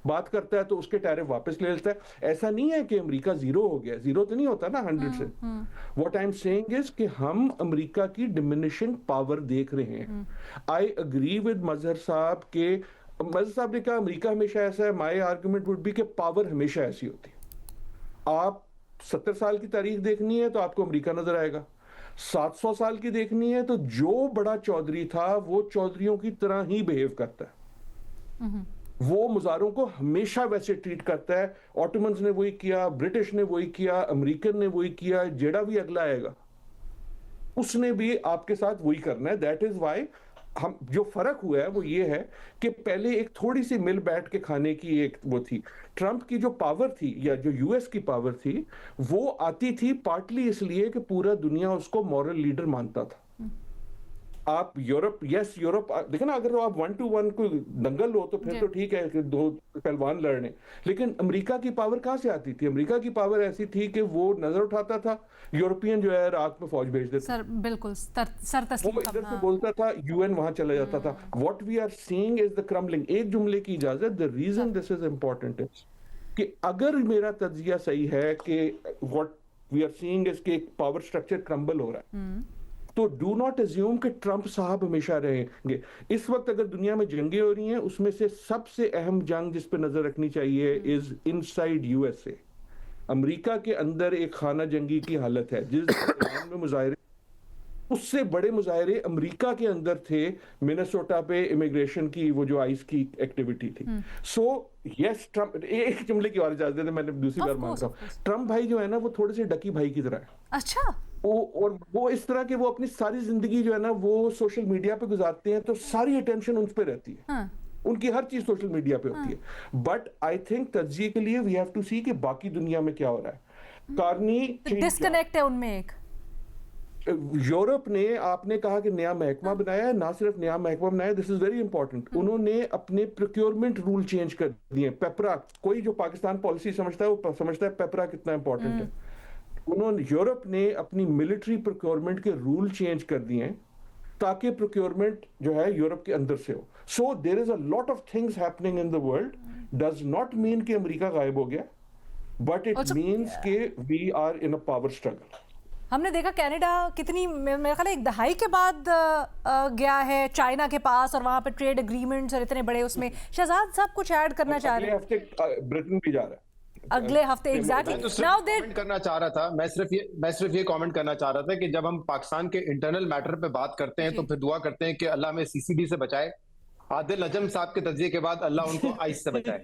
D: बात करता है तो उसके टैरिफ वापस ले लेता है। ऐसा नहीं है कि अमेरिका जीरो हो गया, जीरो तो नहीं होता ना 100 से। What I am saying is कि हम अमेरिका की डिमिनिशिंग पावर देख रहे हैं। आई एग्री विद मजहर साहब के, मजहर साहब ने कहा अमेरिका हमेशा ऐसा है। माय आर्गुमेंट वुड बी कि पावर हमेशा ऐसी होती है। आप 70 साल की तारीख देखनी है तो आपको अमेरिका नजर आएगा। 700 साल की देखनी है तो जो बड़ा चौधरी था वो चौधरियों की तरह ही बिहेव करता है। वो मुजारों को हमेशा वैसे ट्रीट करता है। ऑटोमन्स ने वही किया, ब्रिटिश ने वही किया, अमेरिकन ने वही किया, जेड़ा भी अगला आएगा उसने भी आपके साथ वही करना है। दैट इज वाई हम जो फर्क हुआ है वो ये है कि पहले एक थोड़ी सी मिल बैठ के खाने की एक वो थी। ट्रंप की जो पावर थी या जो यूएस की पावर थी वो आती थी पार्टली इसलिए कि पूरा दुनिया उसको मॉरल लीडर मानता था। आप यूरोप देखो ना, अगर आप 1 to 1 कोई दंगल हो तो फिर तो ठीक है कि 2 पहलवान लड़ने, लेकिन अमेरिका की पावर कहां से आती थी? अमेरिका की पावर ऐसी थी कि वो नजर उठाता था, यूरोपियन जो है रात में फौज भेज देते
A: सर बिल्कुल सर तस्लीम
D: वो इधर से बोलता था, यूएन वहां चला जाता था। What we are seeing is the crumbling. एक जुमले की इजाजत, the reason this is important is कि अगर मेरा तज्जिया सही है कि what we are seeing is कि पावर स्ट्रक्चर क्रम्बल हो रहा है, तो डू नॉट अज्यूम कि ट्रंप साहब हमेशा रहेंगे। इस वक्त अगर दुनिया में जंगें हो रही हैं उसमें से सबसे अहम जंग जिस पे नजर रखनी चाहिए इज इनसाइड यूएसए। अमेरिका के अंदर एक खाना जंगी की हालत है। जिस ईरान में मुजाहरे, उससे बड़े मुजाहरे अमेरिका के अंदर थे मिनेसोटा पे इमिग्रेशन की वो जो आइस की एक्टिविटी थी। सो यस ट्रंप, एक जुमले की और इजाजत है, मैंने दूसरी बार मांग रहा हूं, ट्रंप भाई जो है ना वो थोड़े से डकी भाई की तरह है।
A: अच्छा,
D: और वो इस तरह के वो अपनी सारी जिंदगी जो है ना वो सोशल मीडिया पे गुजारते हैं तो सारी अटेंशन उन पे रहती है। उनकी हर चीज सोशल मीडिया पे होती है। बट आई थिंक तज्जिए के लिए वी हैव टू सी कि बाकी दुनिया में क्या हो रहा है। कार्नी
A: डिस्कनेक्ट है उनमें एक।
D: यूरोप ने, आपने कहा कि नया महकमा बनाया है, ना सिर्फ नया महकमा बनाया, दिस इज वेरी इंपॉर्टेंट। उन्होंने अपने प्रोक्योरमेंट रूल चेंज कर दिए। पेपरा, कोई जो पाकिस्तान पॉलिसी समझता है वो समझता है पेपरा कितना इंपॉर्टेंट है। उन्होंने, यूरोप ने अपनी मिलिट्री प्रोक्योरमेंट के रूल चेंज कर दिए हैं ताकि प्रोक्योरमेंट जो है यूरोप के अंदर से हो। So there is a lot of things happening in the world. Does not mean कि अमेरिका गायब हो गया, बट इट मीन्स कि we are in a power struggle.
A: हमने देखा कनाडा कितनी, मेरे ख्याल 1 दहाई के बाद गया है चाइना के पास और वहां पे ट्रेड एग्रीमेंट्स और इतने बड़े उसमें। शहजाद साहब कुछ ऐड करना चाह रहे हैं?
D: अगले हफ्ते ब्रिटेन भी जा रहा है।
A: अगले हफ्ते एग्जैक्टली। नाउ दे
G: कमेंट करना चाह रहा था, मैं सिर्फ ये कमेंट करना चाह रहा था कि जब हम पाकिस्तान के इंटरनल मैटर पे बात करते हैं तो फिर दुआ करते हैं कि अल्लाह हमें सीसीडी से बचाए। आदिल नजम साहब के तज्जिए के बाद अल्लाह उनको आइस से बचाए।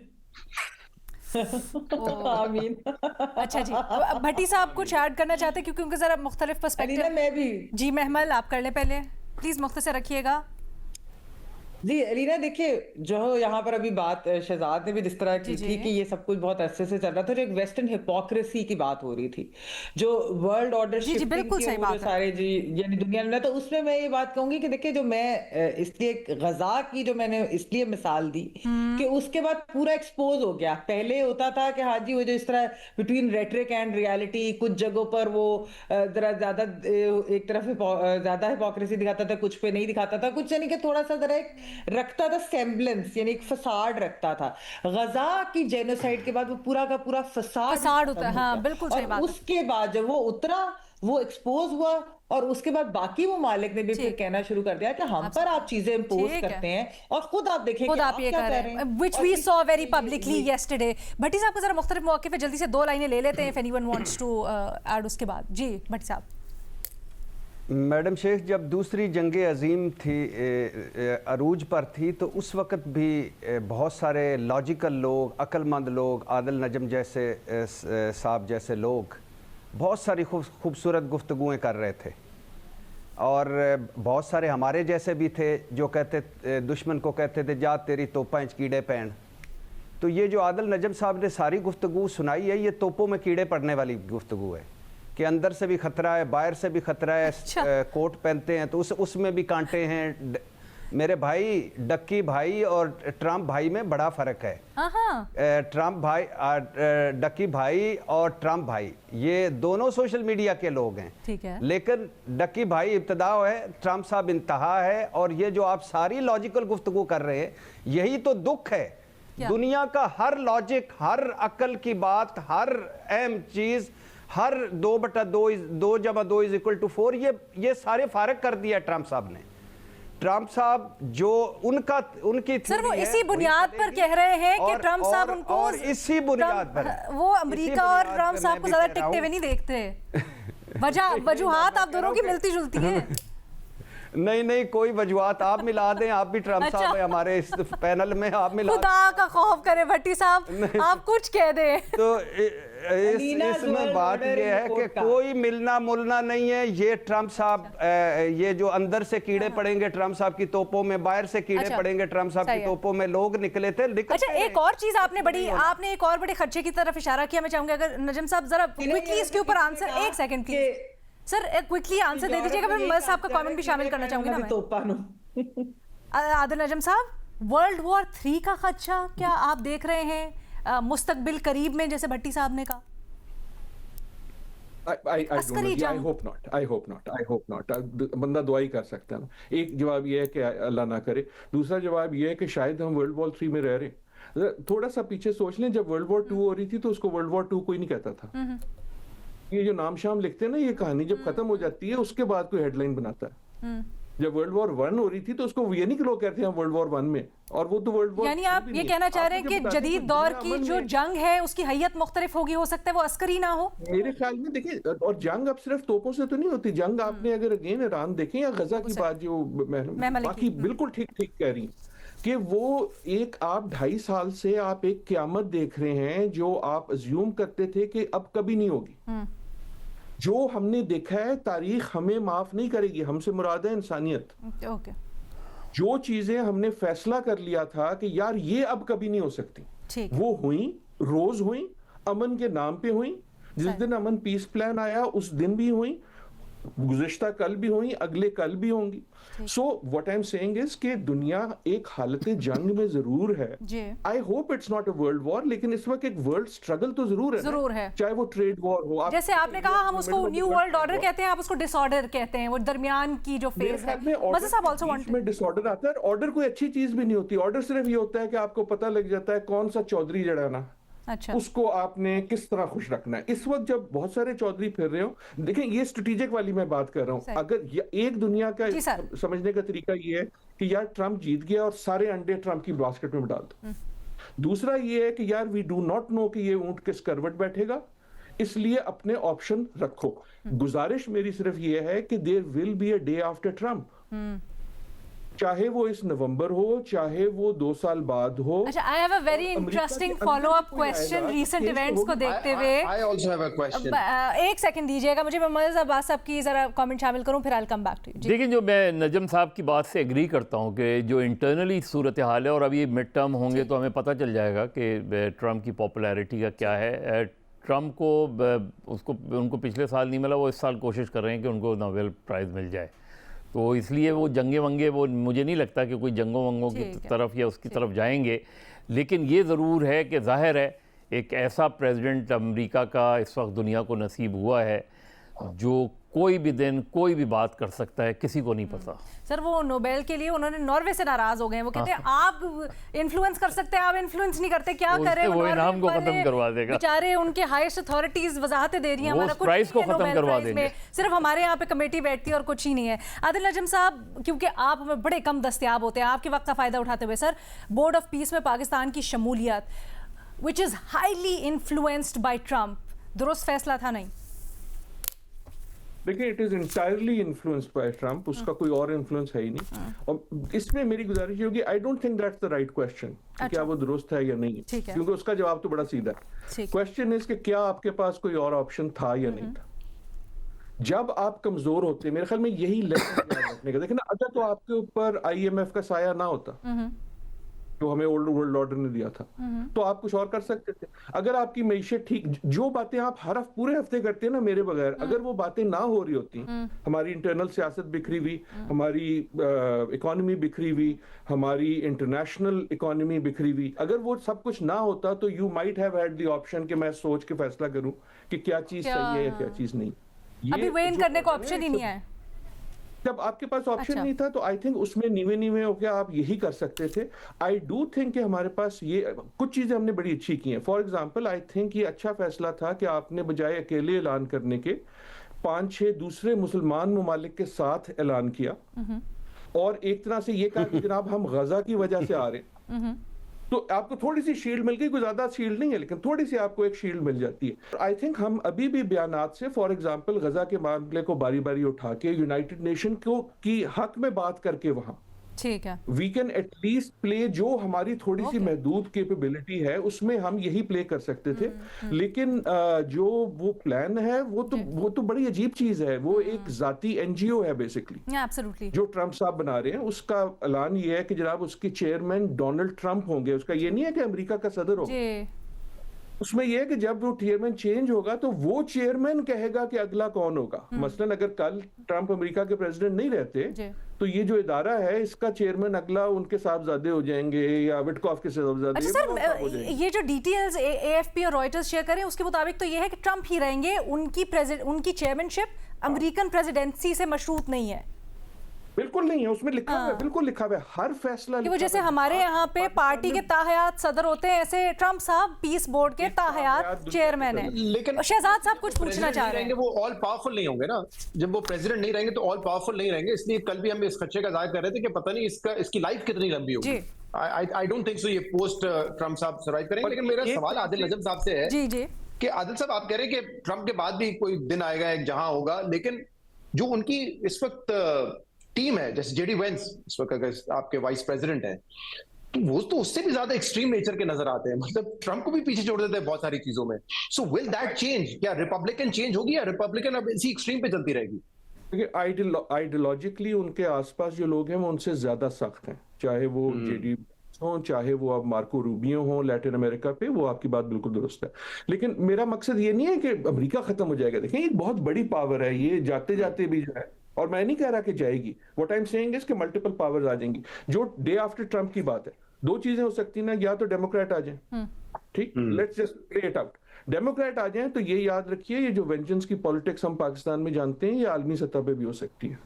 E: आमीन।
A: अच्छा जी, भट्टी साहब कुछ ऐड करना चाहते हैं क्योंकि उनके जरा मुख्तलिफ पर्सपेक्टिव।
E: मैं भी
A: जी महमल आप कर लें पहले, प्लीज मुख्तसर रखिएगा।
E: जी अलीना, देखिए जो यहाँ पर अभी बात शहजाद ने भी जिस तरह की थी कि ये सब कुछ बहुत अच्छे से चल रहा था, जो एक वेस्टर्न हिपोक्रेसी की बात हो रही थी, जो वर्ल्ड ऑर्डर शिफ्टिंग की वो सारे जी यानी दुनिया में, तो उसमें मैं ये बात कहूंगी कि देखिए जो मैं इसलिए गजा की जो मैंने इसलिए मिसाल दी कि उसके बाद पूरा एक्सपोज हो गया। पहले होता था कि हाँ जी वो जो इस तरह बिटवीन रेटरिक एंड रियलिटी, कुछ जगहों पर वो जरा ज्यादा एक तरफ ज्यादा हिपोक्रेसी दिखाता था, कुछ पे नहीं दिखाता था, कुछ यानी कि थोड़ा सा जरा एक रखता था सेम्बलेंस, यानी एक फसाड रखता था। गजा की जेनोसाइड के बाद वो पूरा का पूरा
A: फसाड होता है, हाँ बिल्कुल सही बात है।
E: उसके बाद जब वो उतरा, वो एक्सपोज हुआ, और उसके बाद बाकी ममालिक ने भी फिर कहना शुरू कर दिया कि हम पर आप चीजें इम्पोज करते हैं, और खुद आप देखें
A: खुद
E: कि
A: आप ये कर रहे हैं, which we saw very publicly yesterday. Bhatti साहब को जरा मुख्तलिफ मौके पे जल्दी से 2 लाइनें ले लेते हैं, if anyone wants to add उसके बाद। जी भट्टी साहब।
F: मैडम शेख जब दूसरी जंग अजीम थी, अरूज पर थी, तो उस वक़्त भी बहुत सारे लॉजिकल लोग, अक्लमंद लोग, आदिल नजम जैसे साहब जैसे लोग बहुत सारी खूबसूरत गुफ्तगुएँ कर रहे थे, और बहुत सारे हमारे जैसे भी थे जो कहते, दुश्मन को कहते थे जा तेरी तोपां कीड़े पैन। तो ये जो आदिल नजम साहब ने सारी गुफ्तगू सुनाई है, ये तोपों में कीड़े पड़ने वाली गुफ्तगू है कि अंदर से भी खतरा है, बाहर से भी खतरा है।
A: अच्छा।
F: कोट पहनते हैं तो उसमें भी कांटे हैं। मेरे भाई, डक्की भाई और ट्रम्प भाई में बड़ा फ़र्क है। ट्रम्प भाई, डक्की भाई और ट्रम्प भाई ये दोनों सोशल मीडिया के लोग हैं,
A: ठीक है,
F: लेकिन डक्की भाई इब्तदा है, ट्रम्प साहब इंतहा है। और ये जो आप सारी लॉजिकल गुफ्तगू कर रहे हैं, यही तो दुख है। दुनिया का हर लॉजिक, हर अक्ल की बात, हर अहम चीज़, हर 2/2 = 2 = 4, ये सारे फारग कर दिया ट्रम्प साहब ने। ट्रम्प साहब जो उनकी
A: सर वो इसी बुनियाद पर कह रहे हैं कि ट्रम्प साहब उनको,
F: और इसी बुनियाद पर
A: वो अमेरिका और ट्रम्प साहब को ज्यादा टिकते हुए नहीं देखते। वजूहात आप दोनों की मिलती जुलती है।
F: नहीं, कोई वजूहात आप मिला दें, आप भी ट्रम्प साहब है हमारे इस पैनल में, आप मिला
A: खुदा का खौफ करे भट्टी साहब, आप कुछ कह दें।
F: तो इसमें बात ये है कि कोई मिलना मुलना नहीं है। ये ट्रम्प साहब, ये जो अंदर से कीड़े पड़ेंगे ट्रम्प साहब की तोपों में, बाहर से कीड़े पड़ेंगे ट्रम्प साहब की तोपों में, लोग निकले थे।
A: अच्छा, एक और चीज आपने एक और बड़े खर्चे की तरफ इशारा किया। मैं चाहूंगा अगर नजम साहब जरा क्विकली इसके ऊपर answer, 1 second please sir, quickly answer दे दीजिएगा, मैं मर्ज साहब का कमेंट भी शामिल करना चाहूंगी ना मैं। आदिल नजम साहब, वर्ल्ड वॉर 3 का खदशा क्या आप देख रहे हैं मुस्तकबिल करीब में, जैसे भट्टी साहब ने कहा?
D: I hope not. बंदा दुआ ही कर सकता है ना। एक जवाब ये है कि अल्लाह ना करे। दूसरा जवाब ये है कि शायद हम वर्ल्ड वॉर 3 में रह रहे हैं। थोड़ा सा पीछे सोच लें, जब वर्ल्ड वॉर 2 हो रही थी तो उसको वर्ल्ड वॉर 2 कोई नहीं कहता था। ये जो नाम शाम लिखते हैं ना, ये कहानी जब खत्म हो जाती है उसके बाद कोई हेडलाइन बनाता है। जब वर्ल्ड वॉर 1 हो रही थी तो उसको ये नहीं कि लोग कहते हैं वर्ल्ड वॉर 1 में, और वो तो वर्ल्ड वॉर,
A: यानी आप ये कहना चाह रहे हैं कि जदीद दौर की जो जंग है उसकी हैयत मुख्तलिफ होगी, हो सकता है वो अस्करी ना हो।
D: मेरे ख्याल में देखिए, और जंग अब सिर्फ तोपों से तो नहीं होती। जंग आपने अगर अगेन ईरान देखें या गजा की बात जो बाकी बिल्कुल ठीक कह रही कि वो एक आप 2.5 साल से आप एक क़यामत देख रहे हैं जो आप अज्यूम करते थे कि अब कभी नहीं होगी। जो हमने देखा है, तारीख हमें माफ नहीं करेगी। हमसे मुराद है इंसानियत। जो चीजें हमने फैसला कर लिया था कि यार ये अब कभी नहीं हो सकती, वो हुई, रोज हुई, अमन के नाम पे हुई। जिस दिन अमन पीस प्लान आया उस दिन भी हुई, गुज़िश्ता कल भी हुई, अगले कल भी होंगी। So what I am saying is कि दुनिया एक हालत जंग में जरूर है। I hope it's not a world war, लेकिन इस वक्त एक वर्ल्ड स्ट्रगल तो जरूर है, चाहे वो ट्रेड वॉर हो।
A: जैसे आपने कहा हम उसको न्यू वर्ल्ड ऑर्डर कहते हैं, आप उसको डिसऑर्डर कहते हैं, वो दरमियान की जो फेज है।
D: में डिसऑर्डर आता है। ऑर्डर कोई अच्छी चीज भी नहीं होती। ऑर्डर सिर्फ ये होता है कि आपको पता लग जाता है कौन सा चौधरी जड़ाना,
A: अच्छा, उसको
D: आपने किस तरह खुश रखना है। इस वक्त जब बहुत सारे चौधरी फिर रहे हो, देखें ये स्ट्रेटेजिक वाली मैं बात कर रहा हूं। अगर एक दुनिया का समझने का तरीका ये है कि यार ट्रम्प जीत गया और सारे अंडे ट्रम्प की बास्केट में डाल दो। दूसरा ये है कि यार वी डू नॉट नो कि ये ऊंट किस करवट बैठेगा, इसलिए अपने ऑप्शन रखो। गुजारिश मेरी सिर्फ ये है कि there will be a day after Trump, चाहे वो इस नवंबर हो, चाहे वो 2 साल बाद हो।
A: अच्छा, I have a very interesting follow up question recent events को देखते हुए।
G: I also have a question.
A: 1 second दीजिएगा मुझे, मैं मर्ज़ अब्बास साहब की जरा कमेंट शामिल करूं, फिर I will come back to you.
H: देखिए, जो मैं नजम साहब की बात से एग्री करता हूं कि जो इंटरनली सूरत हाल है, और अभी मिड टर्म होंगे तो हमें पता चल जाएगा कि ट्रम्प की पॉपुलैरिटी का क्या है। ट्रम्प को उनको पिछले साल नहीं मिला, वो इस साल कोशिश कर रहे हैं कि उनको नोबेल प्राइज़ मिल जाए। तो इसलिए वो जंगे वंगे, वो मुझे नहीं लगता कि कोई जंगों वंगों की तरफ या उसकी तरफ जाएंगे। लेकिन ये ज़रूर है कि ज़ाहिर है एक ऐसा प्रेसिडेंट अमेरिका का इस वक्त दुनिया को नसीब हुआ है जो कोई भी दिन कोई भी बात कर सकता है, किसी को नहीं पता।
A: सर वो नोबेल के लिए उन्होंने नॉर्वे से नाराज हो गए हैं। वो कहते हैं आप इन्फ्लुएंस कर सकते हैं, आप इन्फ्लुएंस नहीं करते, क्या करें।
H: वो इनाम को खत्म करवा देगा
A: बेचारे, उनके हाईएस्ट अथॉरिटीज वजाहतें दे रही हैं, हमारा कुछ
H: प्राइस को खत्म करवा देंगे।
A: सिर्फ हमारे यहाँ पे कमेटी बैठती है और कुछ ही नहीं है। आदिल नजम साहब, क्योंकि आप हमें बड़े कम दस्तयाब होते हैं, आपके वक्त का फायदा उठाते हुए सर, बोर्ड ऑफ पीस में पाकिस्तान की शमूलियत which is highly influenced by Trump, दुरुस्त फैसला था? नहीं,
D: देखिए, it is entirely influenced by Trump, उसका कोई और इन्फ्लुएंस है ही नहीं। और इसमें मेरी गुजारिश होगी, I don't think that's the right question, क्या वो दुरुस्त है या नहीं, क्योंकि उसका जवाब तो बड़ा सीधा है। क्वेश्चन इज कि क्या आपके पास कोई और ऑप्शन था या नहीं था। जब आप कमजोर होते, मेरे ख्याल में यही लेसन याद रखने का। देखिए ना, अगर तो आपके ऊपर IMF का साया ना होता जो हमें ओल्ड वर्ल्ड ऑर्डर ने दिया था, तो आप कुछ और कर सकते थे। अगर आपकी मईशत ठीक, जो बातें आप हर पूरे हफ्ते करते हैं ना मेरे बगैर, अगर वो बातें ना हो रही होती, हमारी इंटरनल सियासत बिखरी हुई, हमारी इकोनॉमी बिखरी हुई, हमारी इंटरनेशनल इकोनॉमी बिखरी हुई, अगर वो सब कुछ ना होता तो you might have had the option कि मैं सोच के फैसला करूं कि क्या चीज सही है या क्या चीज नहीं।
A: अभी वेन करने को ऑप्शन ही नहीं है।
D: जब आपके पास ऑप्शन नहीं था तो आई थिंक उसमें नीवे होकर आप यही कर सकते थे। आई डू थिंक कि हमारे पास ये कुछ चीजें हमने बड़ी अच्छी की हैं। फॉर एग्जांपल, आई थिंक ये अच्छा फैसला था कि आपने बजाय अकेले ऐलान करने के 5-6 दूसरे मुसलमान ममालिक के साथ ऐलान किया और एक तरह से ये कहा कि जनाब हम गजा की वजह से आ रहे हैं, तो आपको थोड़ी सी शील्ड मिल गई। कोई ज्यादा शील्ड नहीं है, लेकिन थोड़ी सी आपको एक शील्ड मिल जाती है। आई थिंक हम अभी भी बयानात से, फॉर एग्जांपल गजा के मामले को बारी बारी उठा के यूनाइटेड नेशन को की हक में बात करके वहां
A: ठीक है,
D: वी कैन एटलीस्ट प्ले, जो हमारी थोड़ी सी महदूद कैपेबिलिटी है उसमें हम यही प्ले कर सकते थे। लेकिन जो वो प्लान है वो तो बड़ी अजीब चीज है। वो एक जाती NGO है बेसिकली,
A: एब्सोल्युटली,
D: जो ट्रम्प साहब बना रहे हैं। उसका ऐलान ये है कि जनाब उसके चेयरमैन डोनाल्ड ट्रम्प होंगे। उसका ये नहीं है कि अमेरिका का सदर होगा। उसमें यह है कि जब वो चेयरमैन चेंज होगा तो वो चेयरमैन कहेगा कि अगला कौन होगा। मसलन अगर कल ट्रम्प अमेरिका के प्रेसिडेंट नहीं रहते तो ये जो इदारा है इसका चेयरमैन अगला उनके साहबजादे हो जाएंगे या विटकॉफ के साहबजादे।
A: अच्छा सर, ये जो डिटेल्स AFP और रॉयटर्स शेयर करें उसके मुताबिक तो ये है कि ट्रम्प ही रहेंगे, उनकी चेयरमैनशिप अमेरिकन प्रेसिडेंसी से मशरूत नहीं है।
D: बिल्कुल नहीं है, उसमें लिखा हुआ है, बिल्कुल लिखा हुआ है हर फैसला।
A: कि वो जैसे हमारे यहाँ पे पार्टी के ताहयात सदर होते हैं, ऐसे ट्रम्प साहब पीस बोर्ड के ताहयात चेयरमैन है।
G: लेकिन
A: शहजाद साहब कुछ पूछना चाह रहे हैं।
G: वो ऑल पावरफुल नहीं होंगे ना, जब वो प्रेसिडेंट नहीं रहेंगे तो ऑल पावरफुल नहीं रहेंगे। इसलिए कल भी हम इस खदशे का जाहिर कर रहे थे कि पता नहीं इसकी लाइफ कितनी लंबी होगी। आई डोंट थिंक सो ये पोस्ट ट्रम्प साहब सर्वाइव करेंगे। लेकिन मेरा सवाल आदिल नजम साहब से है कि आदिल साहब, आप कह रहे हैं कि ट्रम्प के बाद भी कोई दिन आएगा एक जहां होगा, लेकिन जो उनकी इस वक्त टीम है, जैसे JD Vance इस वक्त अगर आपके वाइस प्रेसिडेंट हैं, तो वो तो उससे भी ज्यादा एक्सट्रीम नेचर के नजर आते हैं। मतलब ट्रम्प को भी पीछे छोड़ देते हैं बहुत सारी चीजों में। So will that change? क्या रिपब्लिकन चेंज होगी या रिपब्लिकन अब इसी एक्सट्रीम पे चलती रहेगी?
D: आइडियोलॉजिकली उनके आसपास जो लोग हैं वो उनसे ज्यादा सख्त हैं, चाहे वो JD हो, चाहे वो अब मार्को रूबियो हो लैटिन अमेरिका पे। वो आपकी बात बिल्कुल दुरुस्त है, लेकिन मेरा मकसद ये नहीं है कि अमेरिका खत्म हो जाएगा। देखें, ये बहुत बड़ी पावर है, ये जाते जाते भी जो है, और मैं नहीं कह रहा कि जाएगी। What I am saying is कि मल्टीपल पावर्स आ जाएंगी। जो डे आफ्टर ट्रम्प की बात है, दो चीजें हो सकती ना, या तो डेमोक्रेट आ जाए, ठीक, let's just play it out. Democrat आ जाए तो ये याद रखिए, ये जो वेंजेंस की पॉलिटिक्स हम पाकिस्तान में जानते हैं, ये आलमी सतह पे भी हो सकती है।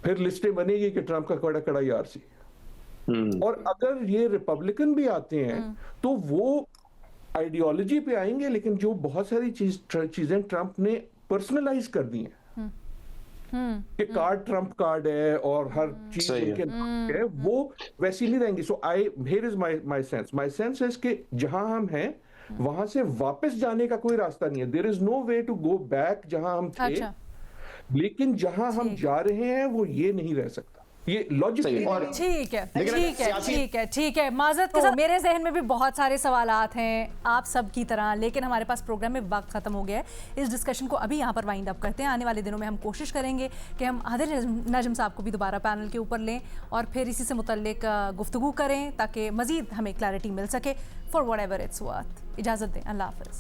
D: फिर लिस्टें बनेगी कि ट्रम्प का कड़ा कड़ा यार सी। और अगर ये रिपब्लिकन भी आते हैं तो वो आइडियोलॉजी पे आएंगे, लेकिन जो बहुत सारी चीजें ट्रम्प ने पर्सनलाइज कर दी हैं कि कार्ड ट्रम्प कार्ड है और हर चीज उनके नाम है, वो वैसी नहीं रहेंगी। So here is my sense is कि जहां हम हैं वहां से वापस जाने का कोई रास्ता नहीं है। There is no way to go back जहां हम थे। लेकिन जहां हम जा रहे हैं वो ये नहीं रह सकता। ये लॉजिक
A: ठीक है। माजरत के साथ मेरे जहन में भी बहुत सारे सवालात हैं आप सब की तरह, लेकिन हमारे पास प्रोग्राम में वक्त खत्म हो गया है। इस डिस्कशन को अभी यहाँ पर वाइंड अप करते हैं। आने वाले दिनों में हम कोशिश करेंगे कि हम आदिल नजम साहब को भी दोबारा पैनल के ऊपर लें और फिर इसी से मुतल्लिक गुफ्तगू करें ताकि मजीद हमें क्लैरिटी मिल सके। फॉर व्हाटएवर इट्स वर्थ, इजाज़त दें, अल्लाह हाफ़िज़।